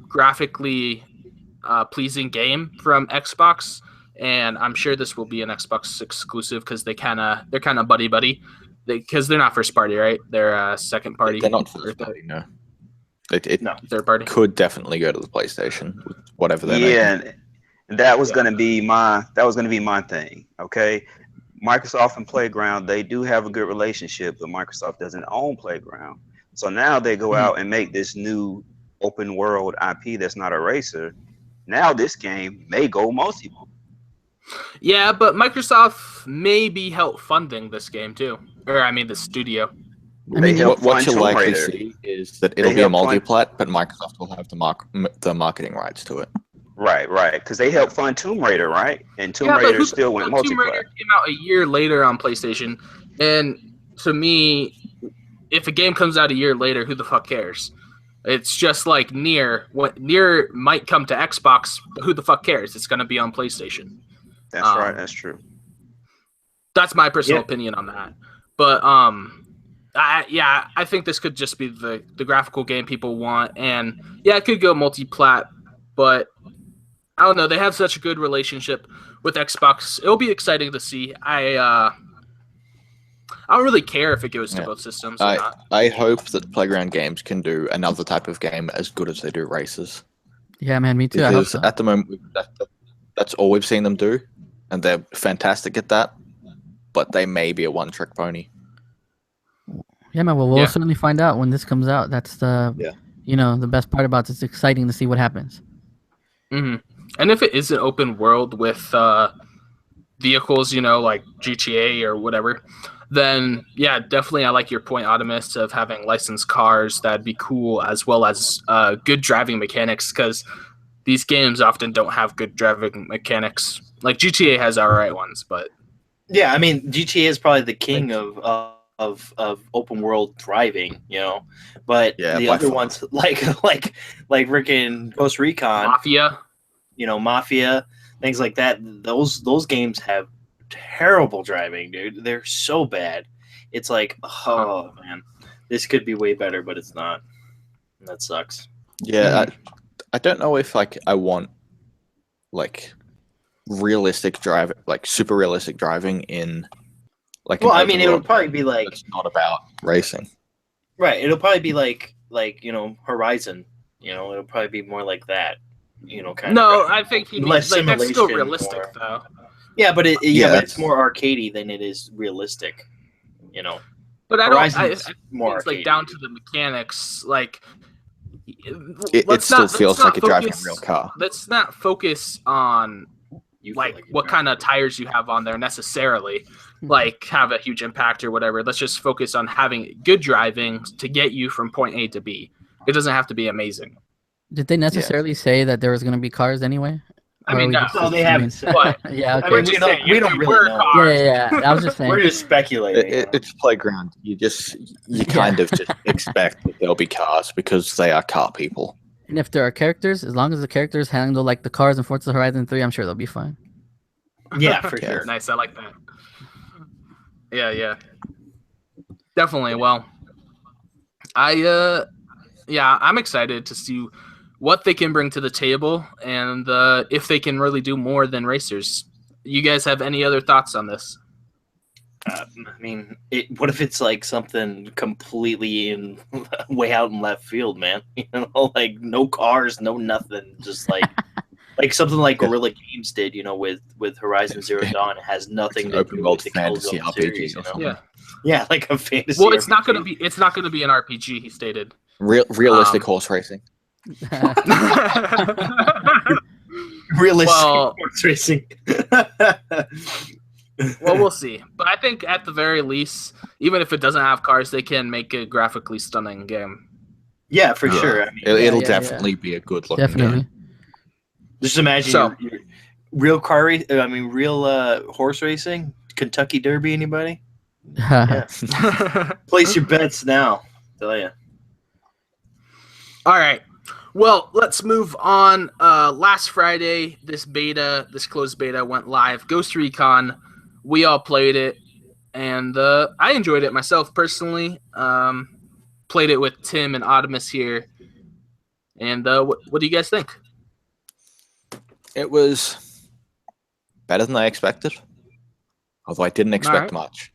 graphically pleasing game from Xbox, and I'm sure this will be an Xbox exclusive because they're kind of buddy because they're not first party, right? They're second party. They're not first party, no. No, third party could definitely go to the PlayStation, whatever they're making. And that was going to be my thing. Okay, Microsoft and Playground, they do have a good relationship, but Microsoft doesn't own Playground. So now they go out and make this new open world IP that's not a racer. Now this game may go multiple. Yeah, but Microsoft may be help funding this game too, or I mean the studio. I mean, what you'll likely see is that it'll be a multi-plat, but Microsoft will have the marketing rights to it. Right, because they helped fund Tomb Raider, right? And Tomb Raider still went multi-plat. Tomb Raider came out a year later on PlayStation, and to me, if a game comes out a year later, who the fuck cares? It's just like Nier. What Nier might come to Xbox, but who the fuck cares? It's going to be on PlayStation. That's right. That's true. That's my personal opinion on that. But I think this could just be the graphical game people want, and yeah, it could go multi-plat, but I don't know. They have such a good relationship with Xbox. It'll be exciting to see. I don't really care if it goes to both systems or not. I hope that Playground Games can do another type of game as good as they do races. Yeah, man, me too. Because I hope so. at the moment, that's all we've seen them do, and they're fantastic at that. But they may be a one-trick pony. Yeah, man. Well, we'll certainly find out when this comes out. That's the the best part about it. It's exciting to see what happens. Mm-hmm. And if it is an open world with vehicles, like GTA or whatever, then yeah, definitely I like your point, Optimus, of having licensed cars. That'd be cool, as well as good driving mechanics, because these games often don't have good driving mechanics. Like GTA has alright ones, but yeah, I mean GTA is probably the king of open world driving, but the other ones like freaking Ghost Recon, Mafia, things like that. Those games have terrible driving, dude. They're so bad. It's like, oh man, this could be way better, but it's not. That sucks. Yeah, I don't know if like I want like realistic drive, like super realistic driving in like. Well, an I mean, open it'll world probably game be like that's not about racing. right. It'll probably be like Horizon. It'll probably be more like that. Kind No, of. I think you need Less like that's still simulation, realistic more- though. Yeah, but but Yeah. it's more arcadey than it is realistic. But I don't. Horizon's I more it's like arcadey. down to the mechanics. Like, It still feels like you're driving a real car. Let's not focus on You feel like you're what driving kind of tires you have on there necessarily. Like have a huge impact or whatever. Let's just focus on having good driving to get you from point A to B. It doesn't have to be amazing. Did they necessarily say that there was going to be cars anyway? I Or mean, are we no. just No, they assuming? haven't said. But Yeah, I okay. mean, just we saying, don't- we if don't there really were know. cars- Yeah. I was just saying. We're just speculating. It's playground. You kind of just expect that there'll be cars because they are car people. And if there are characters, as long as the characters handle like the cars in Forza Horizon 3, I'm sure they'll be fine. Yeah, for Yeah. sure. Nice, I like that. Yeah. Definitely. Well, I'm excited to see what they can bring to the table and if they can really do more than racers. You guys have any other thoughts on this? I mean, what if it's like something completely way out in left field, man? Like no cars, no nothing, just like something like Guerrilla Games did, with Horizon Zero Dawn. It has nothing to Open do world with the fantasy Killzone RPG series, or something. Yeah. Yeah, like a fantasy. Well, it's not RPG. gonna be an RPG. He stated. Realistic horse racing. Realistic Well- horse racing. Well, we'll see. But I think at the very least, even if it doesn't have cars, they can make a graphically stunning game. Yeah, for sure. I mean, It'll yeah. definitely be a good looking Definitely. game. just imagine So- your real horse racing, Kentucky Derby. Anybody? Yeah. Place your bets now. Tell you. All right. Well, let's move on. Last Friday, this closed beta went live. Ghost Recon. We all played it, and I enjoyed it myself personally. Played it with Tim and Optimus here. And what do you guys think? It was better than I expected, although I didn't expect much.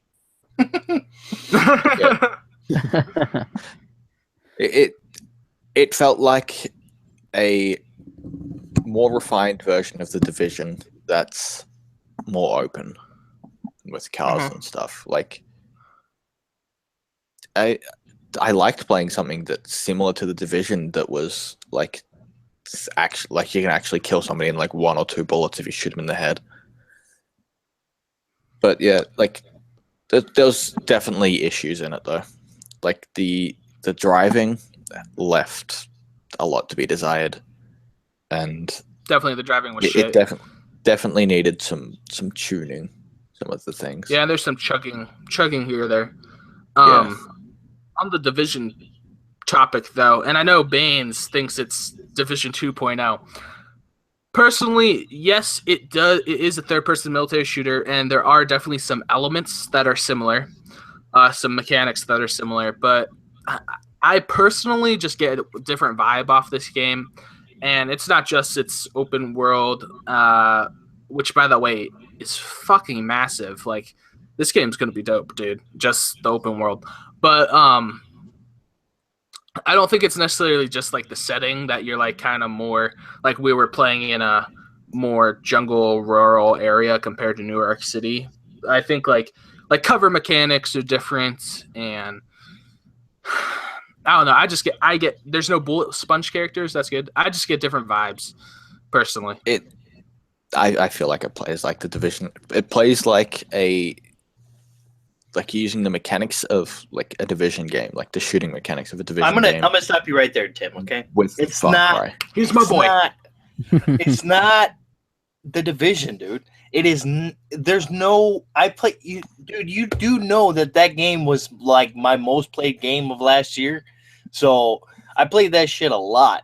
It felt like a more refined version of The Division that's more open with cars and stuff. Like I liked playing something that's similar to The Division that was like actually like you can actually kill somebody in like 1 or 2 bullets if you shoot them in the head. But yeah, like there's definitely issues in it though. Like the driving left a lot to be desired, and Definitely the driving was it shit. definitely needed some tuning. Some of the things. Yeah, there's some chugging here or there. Yeah. On the Division topic, though, and I know Baines thinks it's Division 2.0. Personally, yes, it does. It is a third-person military shooter, and there are definitely some elements that are similar, some mechanics that are similar. But I personally just get a different vibe off this game, and it's not just its open world, which, by the way, is fucking massive. Like, this game's gonna be dope, dude. Just the open world, but I don't think it's necessarily just like the setting that you're like kind of more like we were playing in a more jungle rural area compared to New York City. I think like cover mechanics are different, and I don't know. I get there's no bullet sponge characters. That's good. I just get different vibes personally. I feel like it plays like the Division. It plays like using the mechanics of like a Division game, like the shooting mechanics of a Division game. I'm gonna stop you right there, Tim. Okay. It's Far not. Cry. He's my boy. It's not the Division, dude. It is. There's no. I play you, dude. You do know that game was like my most played game of last year, so I played that shit a lot.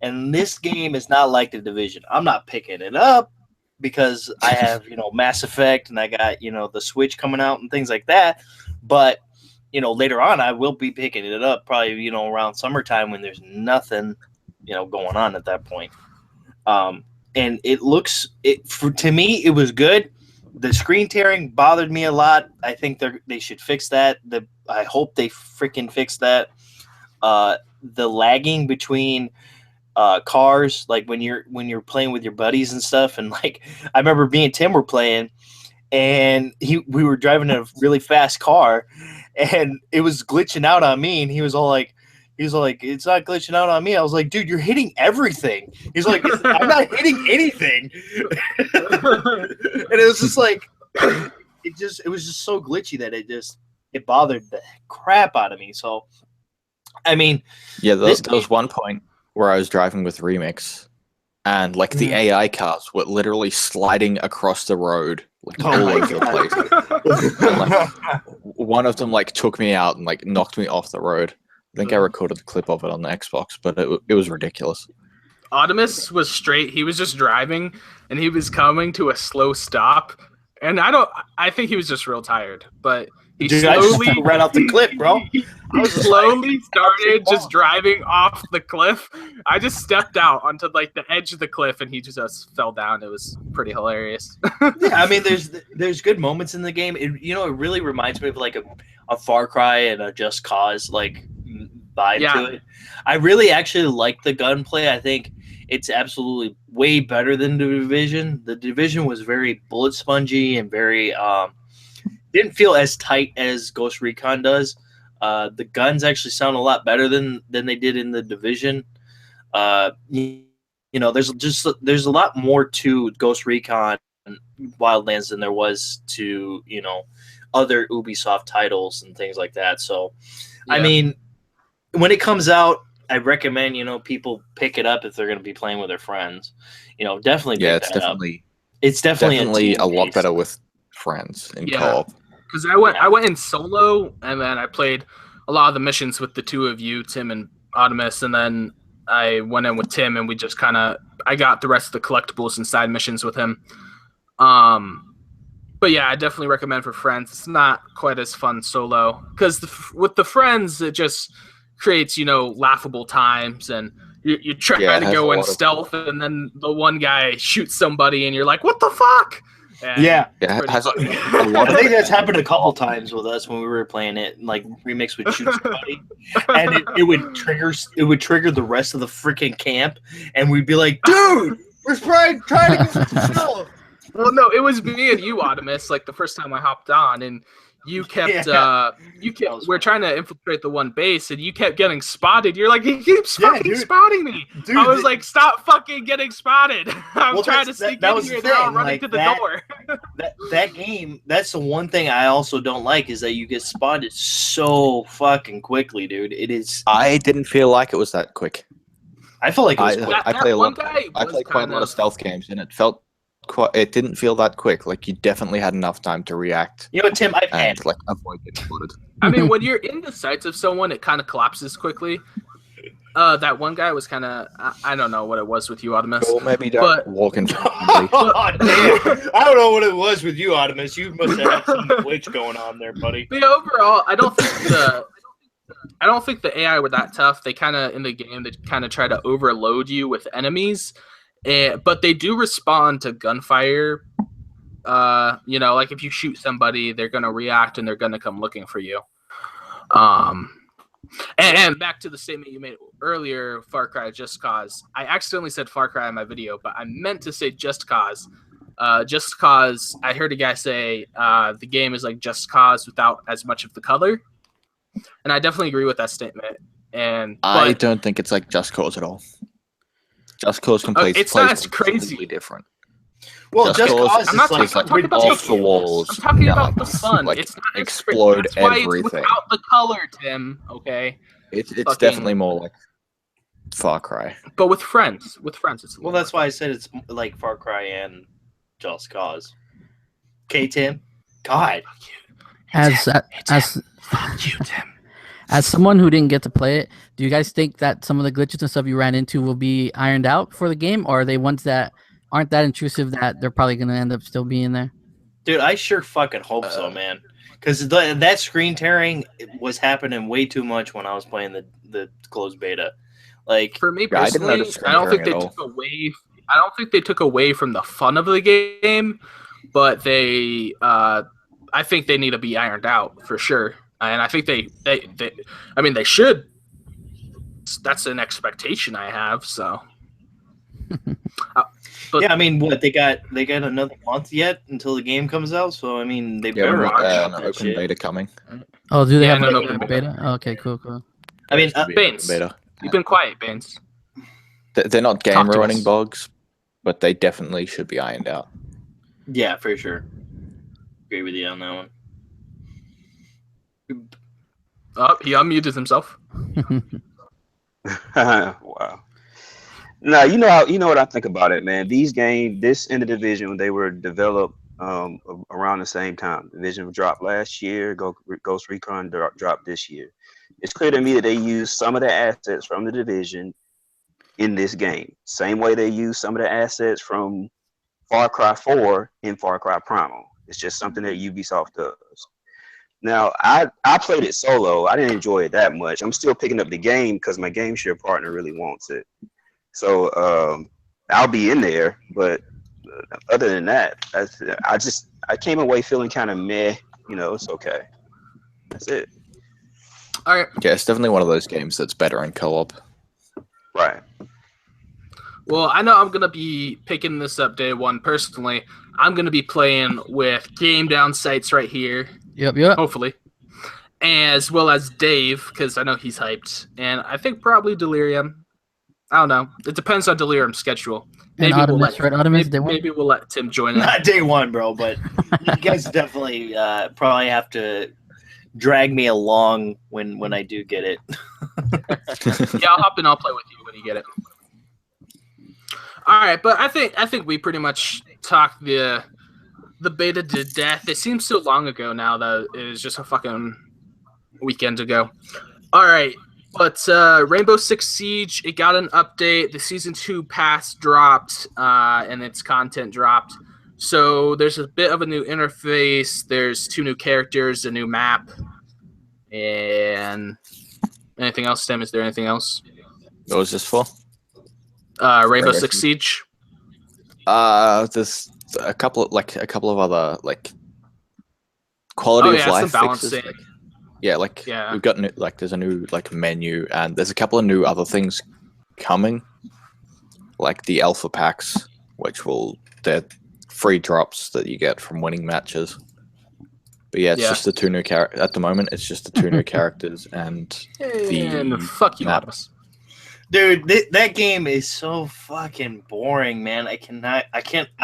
And this game is not like the Division. I'm not picking it up because I have Mass Effect and I got the Switch coming out and things like that. But later on I will be picking it up probably, around summertime when there's nothing, going on at that point. And to me, it was good. The screen tearing bothered me a lot. I think they should fix that. I hope they freaking fix that. The lagging between cars, like when you're playing with your buddies and stuff, and like I remember me and Tim were playing, and we were driving a really fast car, and it was glitching out on me, and he was like, it's not glitching out on me. I was like, dude, you're hitting everything. He's like, I'm not hitting anything. And it was just like, it was just so glitchy that it bothered the crap out of me. So, I mean, yeah, there was one point where I was driving with Remix, and like the AI cars were literally sliding across the road, like all over the place. And, like, one of them like took me out and like knocked me off the road. I think I recorded the clip of it on the Xbox, but it was ridiculous. Optimus was straight. He was just driving, and he was coming to a slow stop. And I think he was just real tired. But he slowly ran off the cliff, bro. He slowly started just driving off the cliff. I just stepped out onto like the edge of the cliff, and he just fell down. It was pretty hilarious. Yeah, I mean, there's good moments in the game. It really reminds me of like a Far Cry and a Just Cause like vibe to it. I really actually like the gunplay. I think it's absolutely way better than the Division. The Division was very bullet spongy and very didn't feel as tight as Ghost Recon does. The guns actually sound a lot better than they did in the Division. There's a lot more to Ghost Recon Wildlands than there was to other Ubisoft titles and things like that. So, I mean, when it comes out, I recommend people pick it up if they're going to be playing with their friends. Definitely. Yeah, it's definitely a lot better with friends in co-op. Because I went in solo, and then I played a lot of the missions with the two of you, Tim and Optimus, and then I went in with Tim, and we just I got the rest of the collectibles and side missions with him. But yeah, I definitely recommend for friends. It's not quite as fun solo because with the friends, it just creates laughable times, and you try to go in stealth, and then the one guy shoots somebody, and you're like, "What the fuck?" And it has a lot. I think that's happened a couple times with us when we were playing it. Like Remix would shoot somebody, and it would trigger the rest of the freaking camp, and we'd be like, "Dude, we're trying to get some stealth." Well, no, it was me and you, Optimus, like the first time I hopped on, and you kept we're trying to infiltrate the one base, and you kept getting spotted. You're like, he keeps fucking spotting me. Dude, I was like, stop fucking getting spotted. I'm trying to sneak in here. They're all running to the door. that game, that's the one thing I also don't like is that you get spotted so fucking quickly, dude. It is. I didn't feel like it was that quick. I felt like it was quick. I play quite a lot of stealth games, and it didn't feel that quick. Like you definitely had enough time to react. Tim, and like avoid getting spotted. I mean, when you're in the sights of someone, it kind of collapses quickly. That one guy was kind of I don't know what it was with you, Optimus. Well, maybe don't walk in front of me. I don't know what it was with you, Optimus. You must have had some glitch going on there, buddy. But overall, I don't think the AI were that tough. They kind of in the game they kind of try to overload you with enemies. But they do respond to gunfire. Like if you shoot somebody, they're gonna react and they're gonna come looking for you. And back to the statement you made earlier, Far Cry Just Cause. I accidentally said Far Cry in my video, but I meant to say Just Cause. Just Cause. I heard a guy say the game is like Just Cause without as much of the color, and I definitely agree with that statement. I don't think it's like Just Cause at all. Just Cause it's not as crazy. Different. Well, Just Cause I'm not talking about off the walls. I'm talking about the fun. Like, it's not explode that's why everything. It's without the color, Tim. Okay. It's definitely more like Far Cry. But with friends, it's that's why I said it's like Far Cry and Just Cause. Okay, Tim. God. As someone who didn't get to play it, do you guys think that some of the glitches and stuff you ran into will be ironed out for the game, or are they ones that aren't that intrusive that they're probably going to end up still being there? Dude, I sure fucking hope so, man. Because that screen tearing was happening way too much when I was playing the closed beta. Like For me Yeah, I didn't personally, notice screen I don't think tearing they at took away. I don't think they took away from the fun of the game, but they. I think they need to be ironed out for sure, and I think they. I mean, they should. That's an expectation I have. So. But yeah, I mean, what they got another month yet until the game comes out. So I mean, they Yeah, better we've got iron an out that open shit. beta coming. Oh, do they Yeah, have no, an no, open no. beta? Okay, cool. I mean, It's gonna be an open Baines, beta. you've been quiet, Baines. They're not Talk game to ruining us. bugs, but they definitely should be ironed out. yeah, for sure. Agree with you on that one. Oh, he unmuted himself. Wow. No, you know what I think about it, man. These games, this in the division, they were developed around the same time. Division dropped last year. Ghost Recon dropped this year. It's clear to me that they used some of the assets from the division in this game. Same way they used some of the assets from Far Cry 4 in Far Cry Primal. It's just something that Ubisoft does. Now, I played it solo. I didn't enjoy it that much. I'm still picking up the game because my game share partner really wants it. So I'll be in there, but other than that, I came away feeling kind of meh. It's okay. That's it. All right. Yeah, it's definitely one of those games that's better in co-op. Right. Well, I know I'm gonna be picking this up day one personally. I'm gonna be playing with GameDownSights right here, Yep. hopefully, as well as Dave because I know he's hyped, and I think probably Delirium. I don't know. It depends on Delirium's schedule. And Artemis, right? Artemis, day one? Maybe we'll let Tim join in. Not day one, bro, but you guys definitely probably have to drag me along when I do get it. Yeah, I'll hop in. I'll play with you when you get it. All right, but I think we pretty much talked the beta to death. It seems so long ago now that it was just a fucking weekend ago. All right, but Rainbow Six Siege, it got an update. The Season 2 pass dropped, and its content dropped. So there's a bit of a new interface. There's 2 new characters, a new map, and anything else, Tim? Is there anything else? What was this for? Rainbow Six Siege. There's a couple of other quality of life some fixes. balancing. We've got there's a new menu, and there's a couple of new other things coming, like the alpha packs, they're free drops that you get from winning matches. But yeah, it's just the 2 new characters at the moment. It's just the 2 new characters and the fuck you, map. Optimus. Dude, that game is so fucking boring, man. I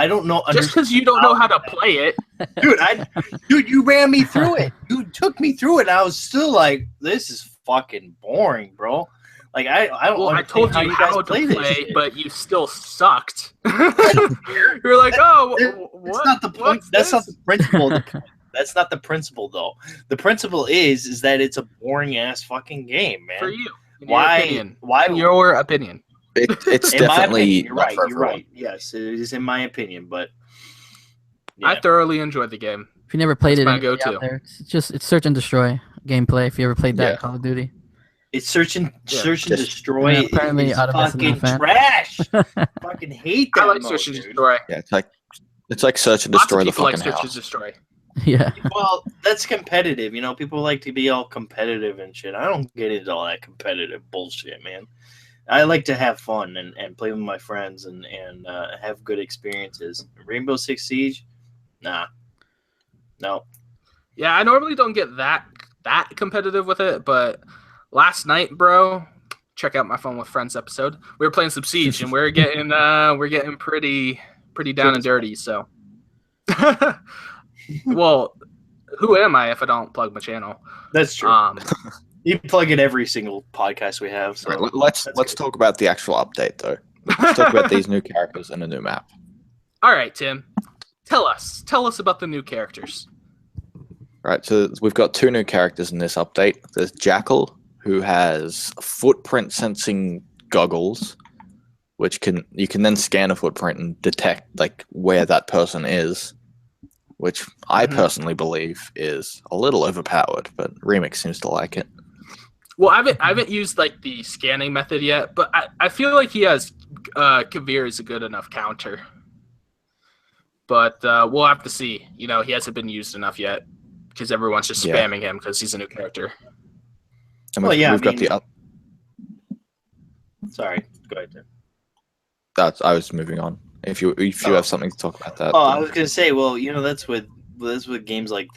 don't know. Just because you don't know how to play it. Dude, you ran me through it. You took me through it. And I was still like, this is fucking boring, bro. Like, I don't Well, I understand told how you guys how to play play, this. but you still sucked. You're like, oh, what? That's not the point. What's That's not this? the principle. That's not the principle, though. The principle is that it's a boring ass fucking game, man. For you. In Why? Your opinion. Why? In your opinion. It's In my definitely opinion, you're not right. for You're everyone. right. Yes, it is in my opinion, but I thoroughly enjoyed the game. If you never played That's it, my anybody go-to. out there, it's search and destroy gameplay. If you ever played that Yeah. Call of Duty, it's search and just- destroy. Yeah, apparently is Artemis is fucking not a fan. trash. Fucking hate that. I like mode, Search and dude. Destroy. Yeah, it's like search and Lots destroy of the people like fucking Search and house. Destroy. yeah. Well, that's competitive. People like to be all competitive and shit. I don't get into all that competitive bullshit, man. I like to have fun and play with my friends and have good experiences. Rainbow Six Siege, nah, no. Yeah, I normally don't get that competitive with it, but last night, bro, check out my Fun with Friends episode. We were playing some Siege, and we're getting pretty down and dirty. So, well, who am I if I don't plug my channel? That's true. You plug in every single podcast we have. So Right, let's talk about the actual update though. Let's talk about these new characters and a new map. All right, Tim, tell us about the new characters. Right, so we've got 2 new characters in this update. There's Jackal, who has footprint sensing goggles, which you can then scan a footprint and detect where that person is, which I Mhm. personally believe is a little overpowered, but Remix seems to like it. Well, I haven't used like the scanning method yet, but I feel like he has Kavir is a good enough counter. But we'll have to see. You know, he hasn't been used enough yet because everyone's just Yeah. spamming him because he's a new character. And Well, yeah, we've I got the mean- up. Sorry, go ahead, Tim. I was moving on. If you have something to talk about that. Oh, I then- was gonna say, well, you know, that's with games like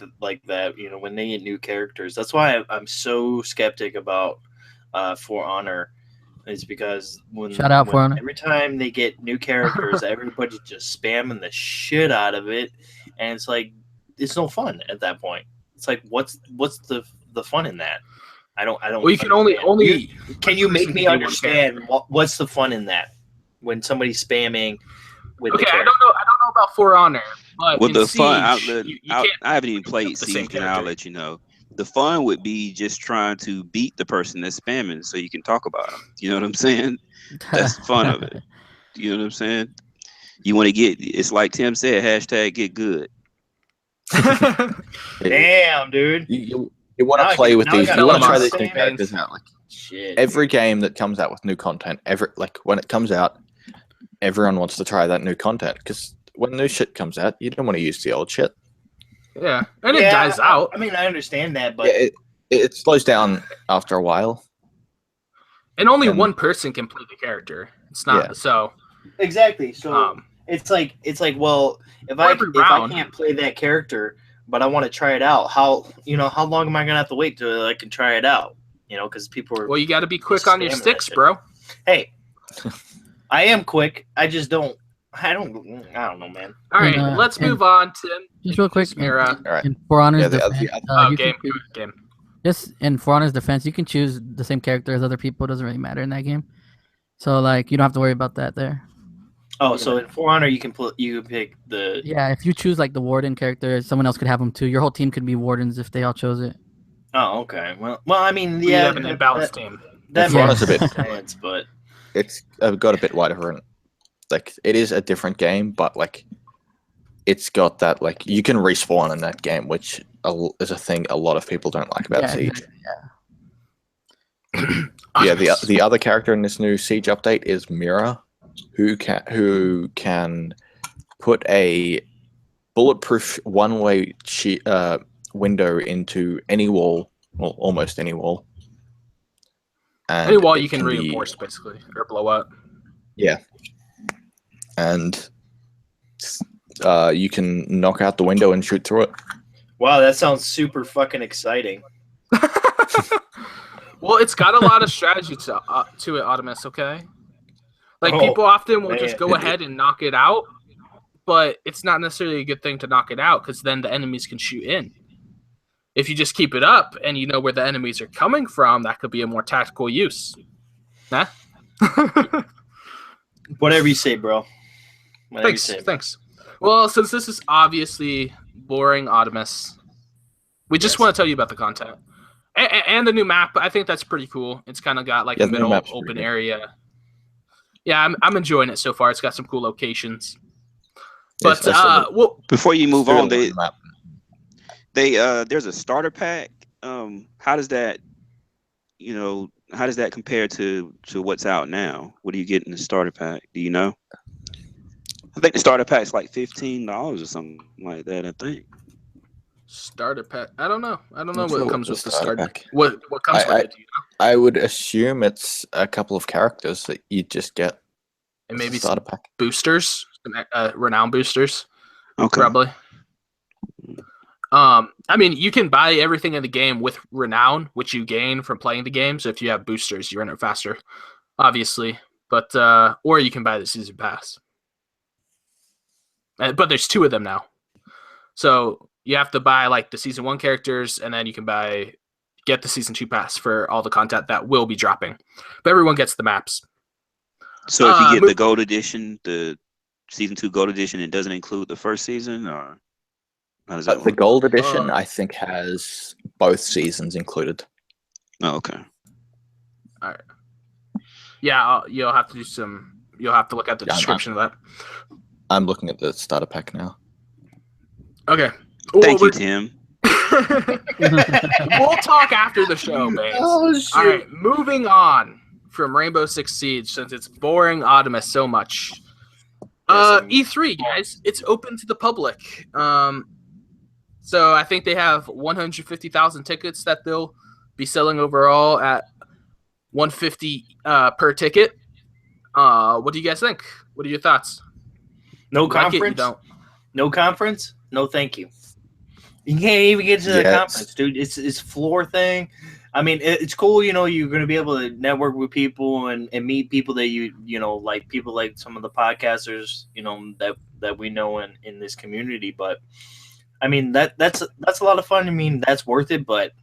that. You know, when they get new characters, that's why I'm so skeptic about For Honor, is because Shout out For Honor. every time they get new characters, everybody's just spamming the shit out of it, and it's like it's no fun at that point. It's like what's the fun in that? I don't. Well, you can only Can you make person me can do one understand what's the fun in that when somebody's spamming with Okay, the I character? don't know about For Honor, but Well, in the Siege, fun, you can't. I haven't even played the same Siege, and I'll character. let you know. The fun would be just trying to beat the person that's spamming so you can talk about them. You know what I'm saying? That's the fun of it. You know what I'm saying? You want to it's like Tim said, hashtag get good. Damn, dude. You want Now I to play can- with now I these. gotta You want to tell try them these our new things. characters out. Like Shit. every game that comes out with new content, when it comes out, everyone wants to try that new content because when new shit comes out, you don't want to use the old shit. Yeah, and it Yeah, dies out. I mean, I understand that, but Yeah, it slows down after a while. And only and- one person can play the character. It's not Yeah. so. exactly. So it's like, well, if I every round. can't play that character, but I want to try it out, how long am I gonna have to wait till I can try it out? You know, because people are. Well, you got to be quick on your spamming sticks, that shit. bro. Hey, I am quick. I just don't. I don't know, man. All right, And, let's and- move on, Tim. Just real quick, Mira. All right. in For Honor's Yeah, the defense, other- you can Game, choose- game. just in For Honor's defense, you can choose the same character as other people. It doesn't really matter in that game. So like, you don't have to worry about that there. Oh, so in For Honor, you can pick the. Yeah, if you choose like the Warden character, someone else could have them too. Your whole team could be Wardens if they all chose it. Oh, okay. Well, I mean, We yeah, have an imbalanced team. that For Honor's makes a bit- sense, but It's got a bit wider and like it is a different game, but like it's got that like you can respawn in that game, which is a thing a lot of people don't like about Yeah, Siege. exactly, yeah. Yeah, the other character in this new Siege update is Mira, who can put a bulletproof one-way window into any wall, well, almost any wall. And Any wall it you can be- reinforce, basically, or blow up. Yeah, and you can knock out the window and shoot through it. wow, that sounds super fucking exciting. Well, it's got a lot of strategy to it, Optimus, okay? Like, Oh, people often will just man. go ahead and knock it out, but it's not necessarily a good thing to knock it out because then the enemies can shoot in. If you just keep it up and you know where the enemies are coming from, that could be a more tactical use. Huh? Whatever you say, bro. Whatever you Thanks, say. thanks. Well, since this is obviously boring, Optimus, we just Yes. want to tell you about the content. And the new map. I think that's pretty cool. It's kind of got like Yeah, a the new middle map's pretty open good. area. Yeah, I'm enjoying it so far. It's got some cool locations. Yes, But I saw well, Before you move Still on, on the map. there's a starter pack. How does that compare to what's out now? What do you get in the starter pack? Do you know? I think the starter pack's like $15 or something like that. I think. starter pack. I don't know. I don't know Let's what go comes with with the the starter starter. pack. What comes I- with it? Do you know? I would assume it's a couple of characters that you just get. And as a maybe some starter pack. boosters, renown boosters, Okay. probably. I mean, you can buy everything in the game with renown, which you gain from playing the game. So if you have boosters, you run it faster, obviously. But or you can buy the season pass. But there's 2 of them now, so you have to buy like the season 1 characters, and then you can get the season 2 pass for all the content that will be dropping. But everyone gets the maps. So if you get mo- the gold edition, the season 2 gold edition, it doesn't include the first season, or how does that The work? gold edition, Uh, I think, has both seasons included. Oh, okay. Yeah, you'll have to do some. You'll have to look at the Yeah, I'm- description of that. I'm looking at the starter pack now. Okay. Thank you, Tim. We'll talk after the show, Baines. Oh, shit. All right, moving on from Rainbow Six Siege since it's boring Optimus so much. E3, guys, it's open to the public. So I think they have 150,000 tickets that they'll be selling overall at 150 per ticket. What do you guys think? What are your thoughts? No You like it, conference? you don't? No conference? No, thank you. You can't even get to the Yes. conference, dude. It's floor thing. I mean, it's cool. You know, you're going to be able to network with people and meet people that you know, like people like some of the podcasters, you know, that we know in this community. But I mean, that's a lot of fun. I mean, that's worth it. But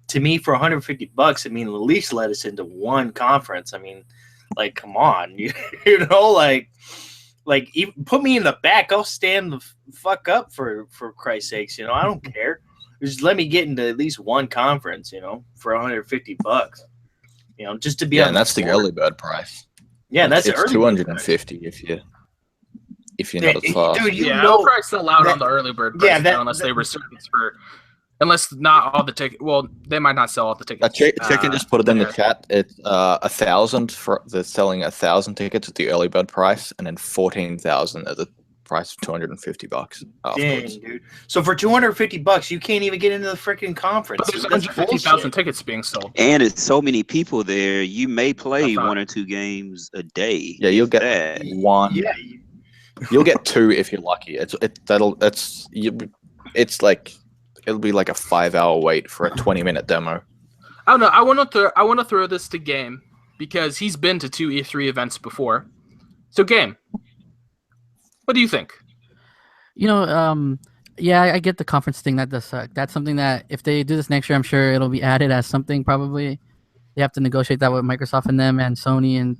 to me, for $150, I mean, at least let us into one conference. I mean, like, come on, you know, like even put me in the back. I'll stand the fuck up for Christ's sakes. You know, I don't care. Just let me get into at least one conference. You know, for $150. You know, just to be Yeah, on. and that's the floor. early bird price. Yeah, that's the It's early 250 if you're not as fast. Dude, you Yeah, know, it'll probably sell out that- on the early bird yeah, price, that- unless they reserve it for, unless not all the tickets. Well, they might not sell all the tickets. Chicken just put it in the yeah. chat. It's 1,000 for they're selling 1,000 tickets at the early bird price, and then 14,000 at the price of $250 afterwards. dang, dude. So for $250, you can't even get into the freaking conference. But there's That's 150,000 bullshit. tickets being sold. And it's so many people there. You may play I thought- 1 or 2 games a day. Yeah, you'll if get that. one. Yeah, You'll get 2 if you're lucky. It's like it'll be like a 5-hour wait for a 20-minute demo. I don't know. I want to throw this to Game because he's been to 2 E3 events before. So Game, what do you think? You know, yeah, I get the conference thing. That does suck. That's something that if they do this next year, I'm sure it'll be added as something. Probably they have to negotiate that with Microsoft and them and Sony and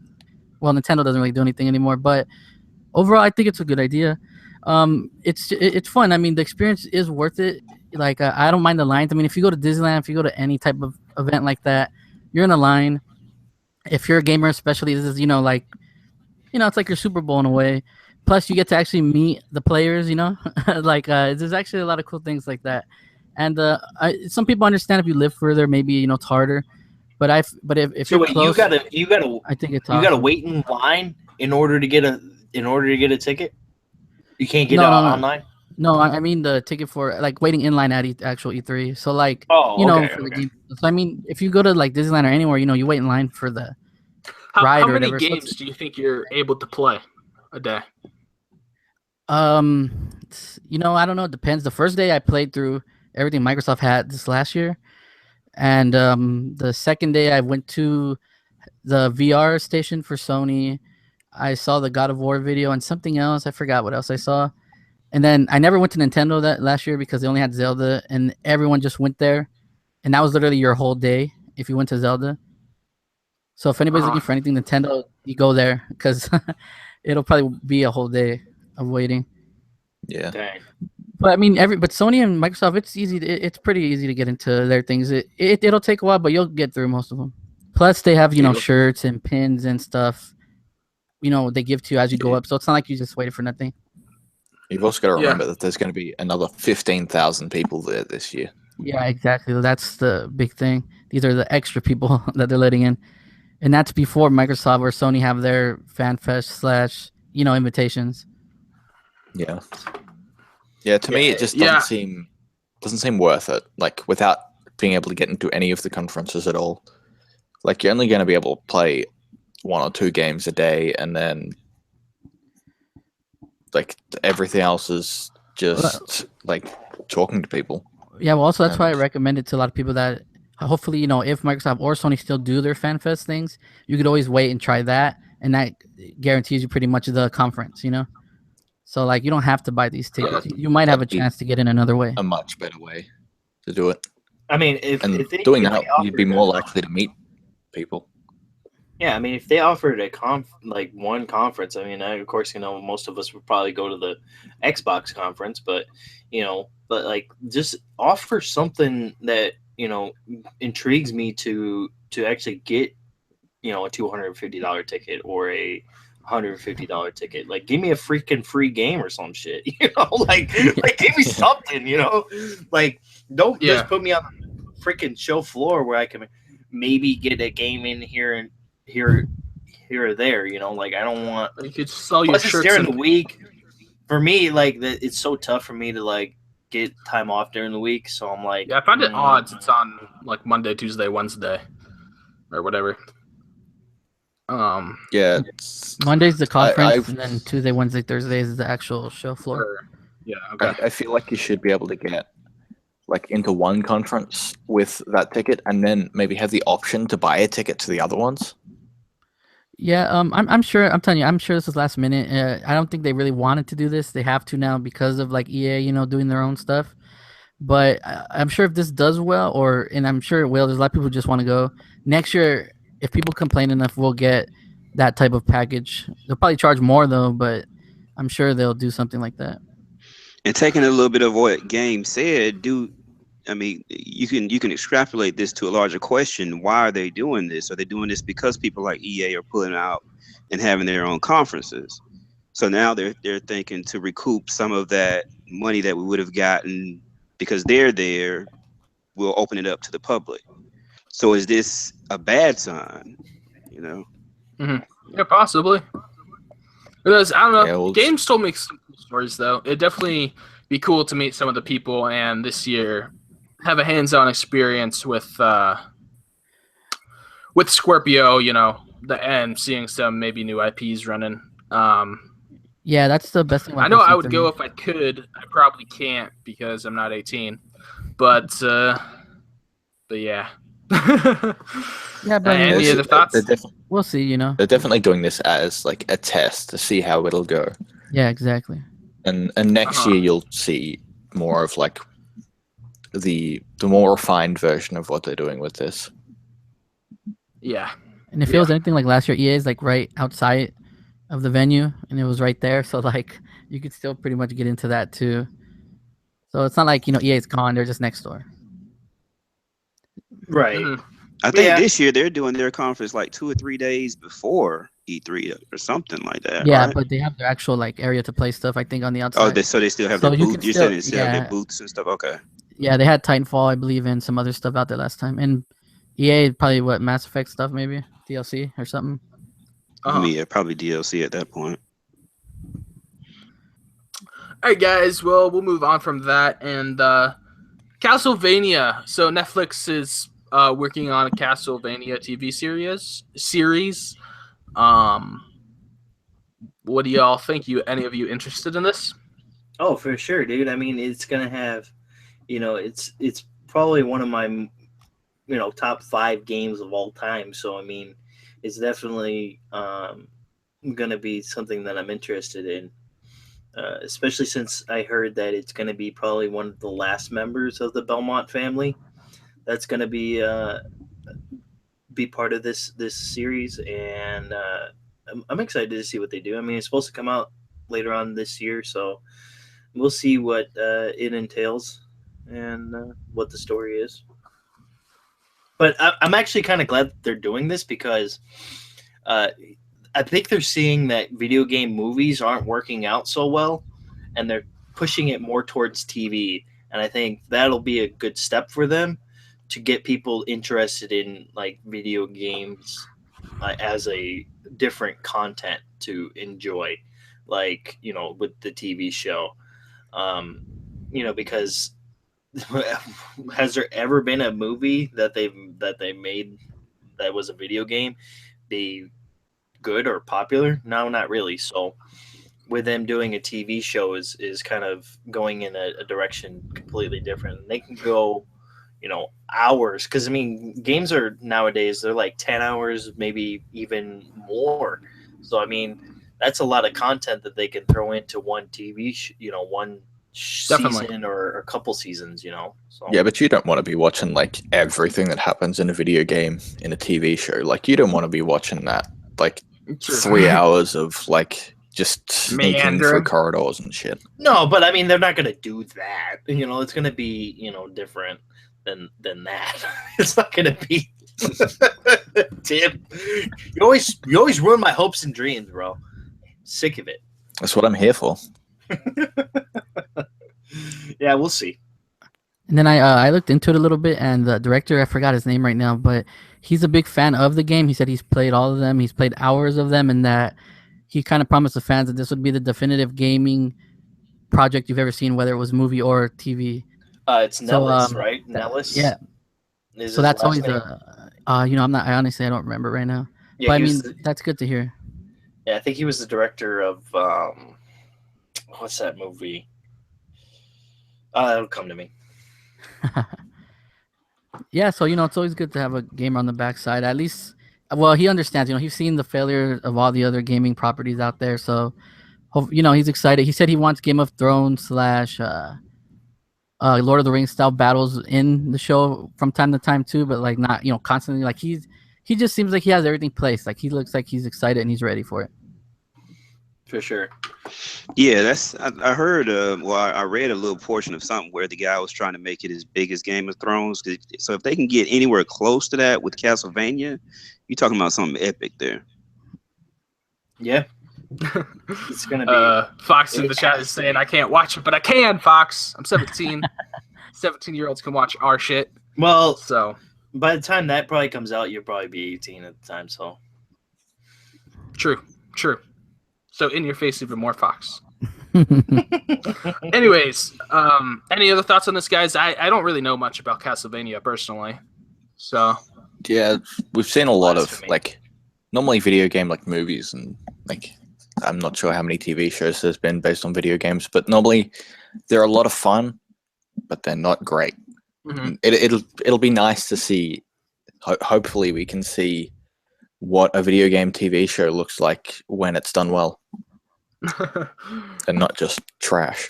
well, Nintendo doesn't really do anything anymore. But overall, I think it's a good idea. It's fun. I mean, the experience is worth it. Like I don't mind the lines. I mean, if you go to Disneyland, if you go to any type of event like that, you're in a line. If you're a gamer, especially, this is like, it's like your Super Bowl in a way. Plus, you get to actually meet the players. Like there's actually a lot of cool things like that. And some people understand if you live further, maybe it's harder. But if So you're wait, close, you gotta I think it's you gotta awesome. wait in line in order to get a ticket. You can't get No, it no, no. online. No, I mean the ticket for like waiting in line at actual E3. So like, Oh, okay, for the okay. game. So I mean, if you go to like Disneyland or anywhere, you wait in line for the How ride or many whatever. So games do you think you're able to play a day? I don't know. It depends. The first day I played through everything Microsoft had this last year, and the second day I went to the VR station for Sony. I saw the God of War video and something else. I forgot what else I saw. And then I never went to Nintendo that last year because they only had Zelda, and everyone just went there, and that was literally your whole day if you went to Zelda. So if anybody's looking for anything Nintendo, you go there because it'll probably be a whole day of waiting. Yeah. Dang. But I mean, but Sony and Microsoft, it's easy. It's pretty easy to get into their things. It'll take a while, but you'll get through most of them. Plus, they have shirts and pins and stuff. They give to you as you go up, so it's not like you just waited for nothing. You've also got to remember that there's going to be another 15,000 people there this year. Yeah, exactly. That's the big thing. These are the extra people that they're letting in, and that's before Microsoft or Sony have their fan fest / invitations. Yeah. Yeah. To me, it just doesn't seem worth it. Like without being able to get into any of the conferences at all. Like you're only going to be able to play 1 or 2 games a day, and then like everything else is just like talking to people. Yeah, well, also that's why I recommend it to a lot of people that hopefully, if Microsoft or Sony still do their fan fest things, you could always wait and try that, and that guarantees you pretty much the conference, So like you don't have to buy these tickets. You might have a chance to get in another way. A much better way to do it. I mean, if doing that, you'd be more likely to meet people. Yeah, I mean, if they offered one conference, I mean, of course, most of us would probably go to the Xbox conference, but like just offer something that intrigues me to actually get a $250 ticket or a $150 ticket. Like, give me a freaking free game or some shit. Like give me something. Like, don't just put me on the freaking show floor where I can maybe get a game in here or there. Like, I don't want. You could sell your shirts during the week. For me, like, it's so tough for me to like get time off during the week. So I'm like, yeah, I find it odd. It's on like Monday, Tuesday, Wednesday, or whatever. Yeah, Monday's the conference, and then Tuesday, Wednesday, Thursday is the actual show floor. Yeah, okay. I feel like you should be able to get like into one conference with that ticket, and then maybe have the option to buy a ticket to the other ones. Yeah, I'm sure. I'm telling you, I'm sure this was last minute. I don't think they really wanted to do this. They have to now because of like EA, doing their own stuff. But I'm sure if this does well, and I'm sure it will. There's a lot of people who just want to go next year. If people complain enough, we'll get that type of package. They'll probably charge more though, but I'm sure they'll do something like that. And taking a little bit of what Game said, I mean, you can extrapolate this to a larger question. Why are they doing this? Are they doing this because people like EA are pulling out and having their own conferences? So now they're thinking to recoup some of that money that we would have gotten because they're there. We'll open it up to the public. So is this a bad sign? Mm-hmm. Yeah, possibly. Because I don't know. Yeah, well, Games told me some cool stories though. It'd definitely be cool to meet some of the people and this year have a hands-on experience with Scorpio, and seeing some maybe new IPs running. Yeah, that's the best thing. I know I would go if I could. I probably can't because I'm not 18. But yeah. Yeah, but any other thoughts? We'll see. They're definitely doing this as like a test to see how it'll go. Yeah, exactly. And next year you'll see more of like the more refined version of what they're doing with this. Yeah. And if it was anything like last year, EA is like right outside of the venue, and it was right there, so like you could still pretty much get into that too. So it's not like EA is gone; they're just next door. Right. Mm-hmm. I think this year they're doing their conference like 2 or 3 days before E3 or something like that. Yeah, right? but they have their actual like area to play stuff. I think on the outside. Oh, so they still have So their you booth. can You're still- saying they still have yeah. their booths and stuff. Okay. Yeah, they had Titanfall, I believe, and some other stuff out there last time. And EA probably Mass Effect stuff, maybe DLC or something. Yeah, probably DLC at that point. All right, guys. Well, we'll move on from that and Castlevania. So Netflix is working on a Castlevania TV series. What do y'all think? Any of you interested in this? Oh, for sure, dude. I mean, it's gonna have, it's probably one of my, top 5 games of all time. So I mean, it's definitely gonna be something that I'm interested in. Especially since I heard that it's going to be probably one of the last members of the Belmont family that's going to be part of this series, and I'm excited to see what they do. I mean, it's supposed to come out later on this year, so we'll see what it entails and what the story is. But I'm actually kind of glad that they're doing this because I think they're seeing that video game movies aren't working out so well, and they're pushing it more towards TV. And I think that'll be a good step for them to get people interested in like video games as a different content to enjoy, like, with the TV show. Because has there ever been a movie that they made that was a video game be good or popular? No, not really. So with them doing a TV show is kind of going in a direction completely different. They can go, hours, because I mean, games are nowadays, they're like 10 hours, maybe even more. So I mean, that's a lot of content that they can throw into one TV one season or a couple seasons, So Yeah, but you don't want to be watching like everything that happens in a video game in a TV show. Like, you don't want to be watching that like 3 hours of like just sneaking through corridors and shit. No, but I mean, they're not gonna do that. It's gonna be different than that. It's not gonna be. Tim, you always ruin my hopes and dreams, bro. Sick of it. That's what I'm here for. Yeah, we'll see. And then I looked into it a little bit, and the director, I forgot his name right now, but he's a big fan of the game. He said he's played all of them. He's played hours of them, and that he kind of promised the fans that this would be the definitive gaming project you've ever seen, whether it was movie or TV. It's So, Nellis, right? Nellis. Yeah. Is So his that's last always name. I honestly I don't remember right now. Yeah, But I he mean, was that's good to hear. yeah, I think he was the director of what's that movie? It'll come to me. Yeah, so it's always good to have a gamer on the backside. At least, well, he understands. He's seen the failure of all the other gaming properties out there, so he's excited. He said he wants Game of Thrones slash Lord of the Rings style battles in the show from time to time too, but like not constantly. Like he just seems like he has everything placed. Like he looks like he's excited and he's ready for it. For sure. Yeah, I heard. I read a little portion of something where the guy was trying to make it as big as Game of Thrones. So if they can get anywhere close to that with Castlevania, you're talking about something epic there. Yeah. It's gonna be. Fox in the chat is saying I can't watch it, but I can. Fox, I'm 17. 17-year-olds can watch our shit. Well, So by the time that probably comes out, you'll probably be 18 at the time. So true. So in your face, even more, Fox. Anyways, any other thoughts on this, guys? I don't really know much about Castlevania personally, so Yeah, we've seen a lot of Blasphemy. like normally video game like movies and like I'm not sure how many TV shows there's been based on video games, but normally they're a lot of fun, but they're not great. mhm. It'll be nice to see. Hopefully, we can see what a video game TV show looks like when it's done well and not just trash.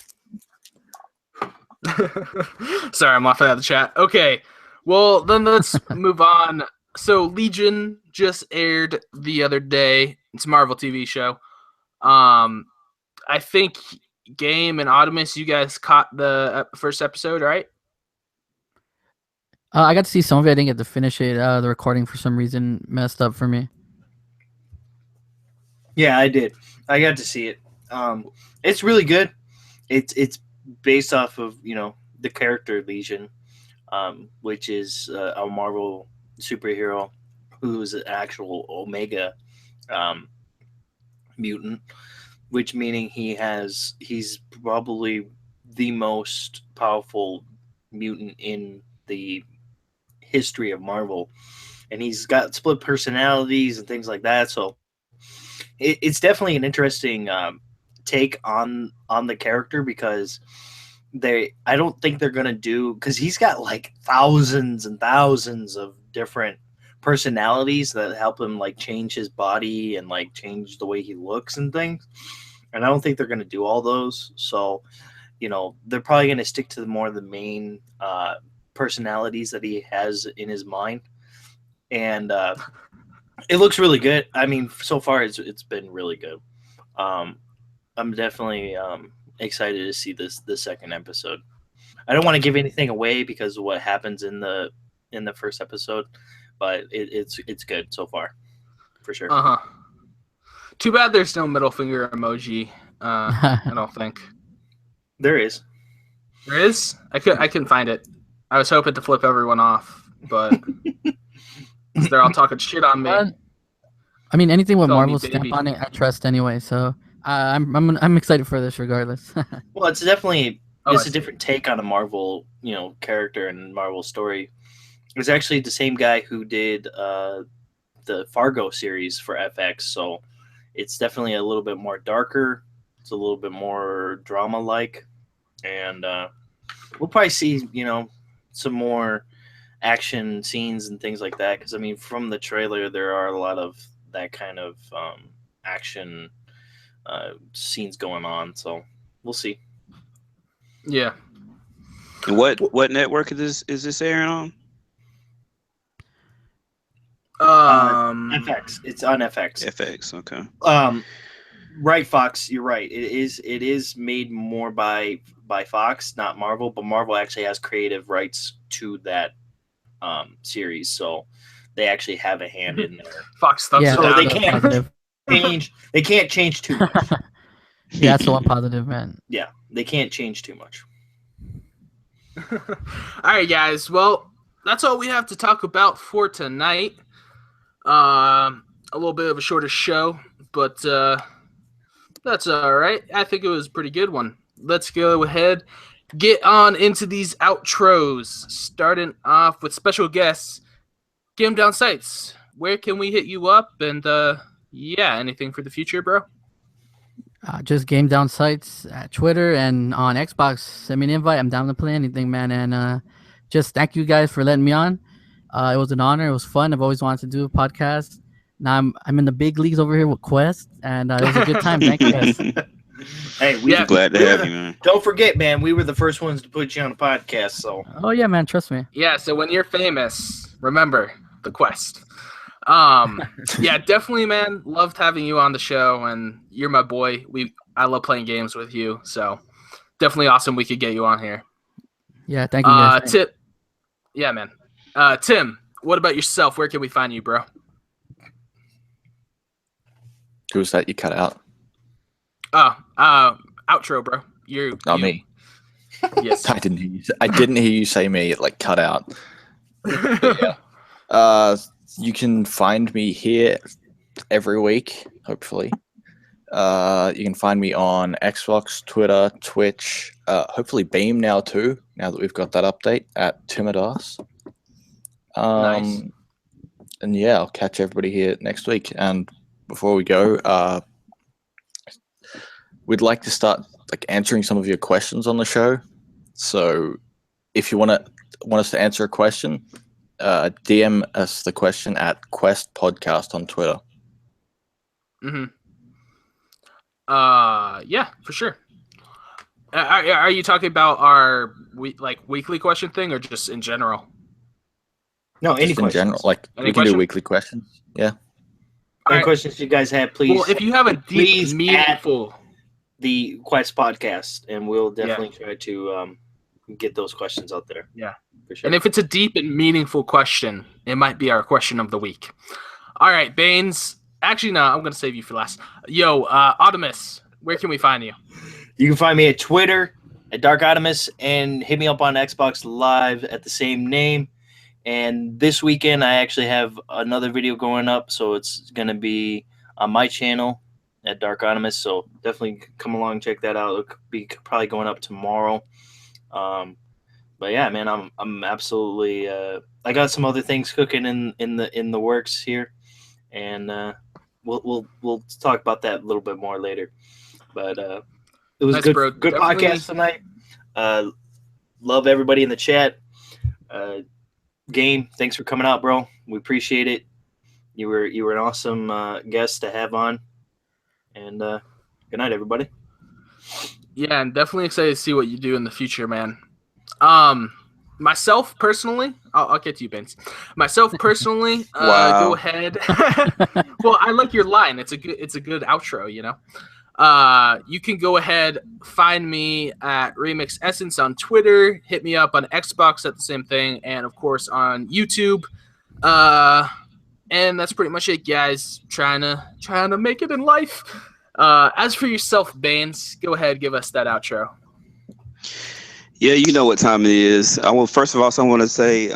Sorry, I'm laughing at the chat. Okay, well then let's move on. So Legion just aired the other day. It's a Marvel TV show. I think Game and Optimus, you guys caught the first episode, right? I got to see some of it. I didn't get to finish it. The recording for some reason messed up for me. yeah, I did. I got to see it. It's really good. It's based off of the character Legion, which is a Marvel superhero who is an actual Omega mutant, which meaning he's probably the most powerful mutant in the history of Marvel, and he's got split personalities and things like that. So it's definitely an interesting take on the character because I don't think they're gonna do because he's got like thousands and thousands of different personalities that help him like change his body and like change the way he looks and things. And I don't think they're gonna do all those. So, they're probably gonna stick to more of the main personalities that he has in his mind. And it looks really good. I mean, so far it's been really good. I'm definitely excited to see the second episode. I don't want to give anything away because of what happens in the first episode, but it's good so far, for sure. Too bad there's no middle finger emoji. I don't think There is. there is. I couldn't find it. I was hoping to flip everyone off, but they're all talking shit on me. I mean, anything with Call me Marvel baby. stamp on it, I trust anyway. So I'm excited for this regardless. Well, it's definitely Oh, it's I a see. different take on a Marvel, character and Marvel story. It's actually the same guy who did the Fargo series for FX, so it's definitely a little bit more darker. It's a little bit more drama-like, and we'll probably see, some more action scenes and things like that. Because I mean, from the trailer, there are a lot of that kind of action scenes going on. So we'll see. Yeah. And what network is this airing on? FX. It's on FX. FX. Okay. Right, Fox. You're right. It is made more by Fox, not Marvel. But Marvel actually has creative rights to that series, so they actually have a hand in there. Fox thumbs Yeah, it so down. they that's can't. positive. change. They can't change too much. Yeah, that's the one positive, man. Yeah, they can't change too much. All right, guys. Well, that's all we have to talk about for tonight. A little bit of a shorter show, but that's all right. I think it was a pretty good one. Let's go ahead, get on into these outros. Starting off with special guests, GameDownSights. Where can we hit you up? And yeah, anything for the future, bro? Just GameDownSights at Twitter and on Xbox. Send me an invite. I'm down to play anything, man. And just thank you guys for letting me on. It was an honor. It was fun. I've always wanted to do a podcast. Now I'm in the big leagues over here with Quest, and it was a good time. Thank you guys. Hey, We're glad to have you, man. Don't forget, man, we were the first ones to put you on a podcast. So. Oh yeah, man. Trust me. Yeah. So when you're famous, remember the Quest. Yeah, definitely, man. Loved having you on the show, and you're my boy. I love playing games with you, so definitely awesome. We could get you on here. Yeah, thank you guys. Yeah, man. Tim, what about yourself? Where can we find you, bro? Who was that you cut out? Outro, bro. Not me. Yes. I didn't hear you say me. It like cut out. But, yeah. You can find me here every week, hopefully. You can find me on Xbox, Twitter, Twitch, hopefully Beam now too, now that we've got that update at Timidas. Nice. And yeah, I'll catch everybody here next week. And before we go, we'd like to start like answering some of your questions on the show. So if you want us to answer a question, DM us the question at Quest Podcast on Twitter. Mm-hmm. Yeah, for sure. Are you talking about our weekly question thing, or just in general? No, any Just in questions. general, like Any we can question? do weekly questions. Yeah. Any questions you guys have, please. Well, if you have a deep, please meaningful, the Quest podcast, and we'll definitely try to get those questions out there. Yeah, for sure. And if it's a deep and meaningful question, it might be our question of the week. All right, Baines. Actually, no, I'm gonna save you for last. Yo, Optimus, where can we find you? You can find me at Twitter at Dark Optimus, and hit me up on Xbox Live at the same name. And this weekend, I actually have another video going up, so it's gonna be on my channel at Dark Optimus. So definitely come along and check that out. It'll be probably going up tomorrow. But yeah, man, I'm absolutely. I got some other things cooking in the works here, and we'll talk about that a little bit more later. But it was Nice, good bro. good Definitely. podcast tonight. Love everybody in the chat. Game, thanks for coming out, bro. We appreciate it. You were an awesome guest to have on. And good night, everybody. Yeah, and definitely excited to see what you do in the future, man. Myself personally, I'll get to you, Vince. Myself personally, Wow. go ahead. Well, I like your line. It's a good outro, you know. You can go ahead, find me at Remix Essence on Twitter. Hit me up on Xbox at the same thing, and of course on YouTube. And that's pretty much it, guys. Trying to make it in life. As for yourself, Baines, go ahead, give us that outro. Yeah, you know what time it is. First of all, I want to say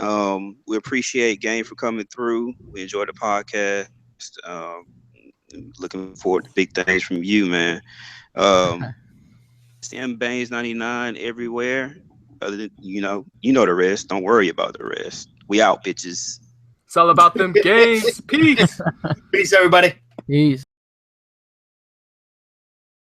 we appreciate Game for coming through. We enjoyed the podcast. Looking forward to big things from you, man. Sam Baines 99 everywhere. Other than you know the rest. Don't worry about the rest. We out, bitches. It's all about them games. Peace. Peace, everybody. Peace.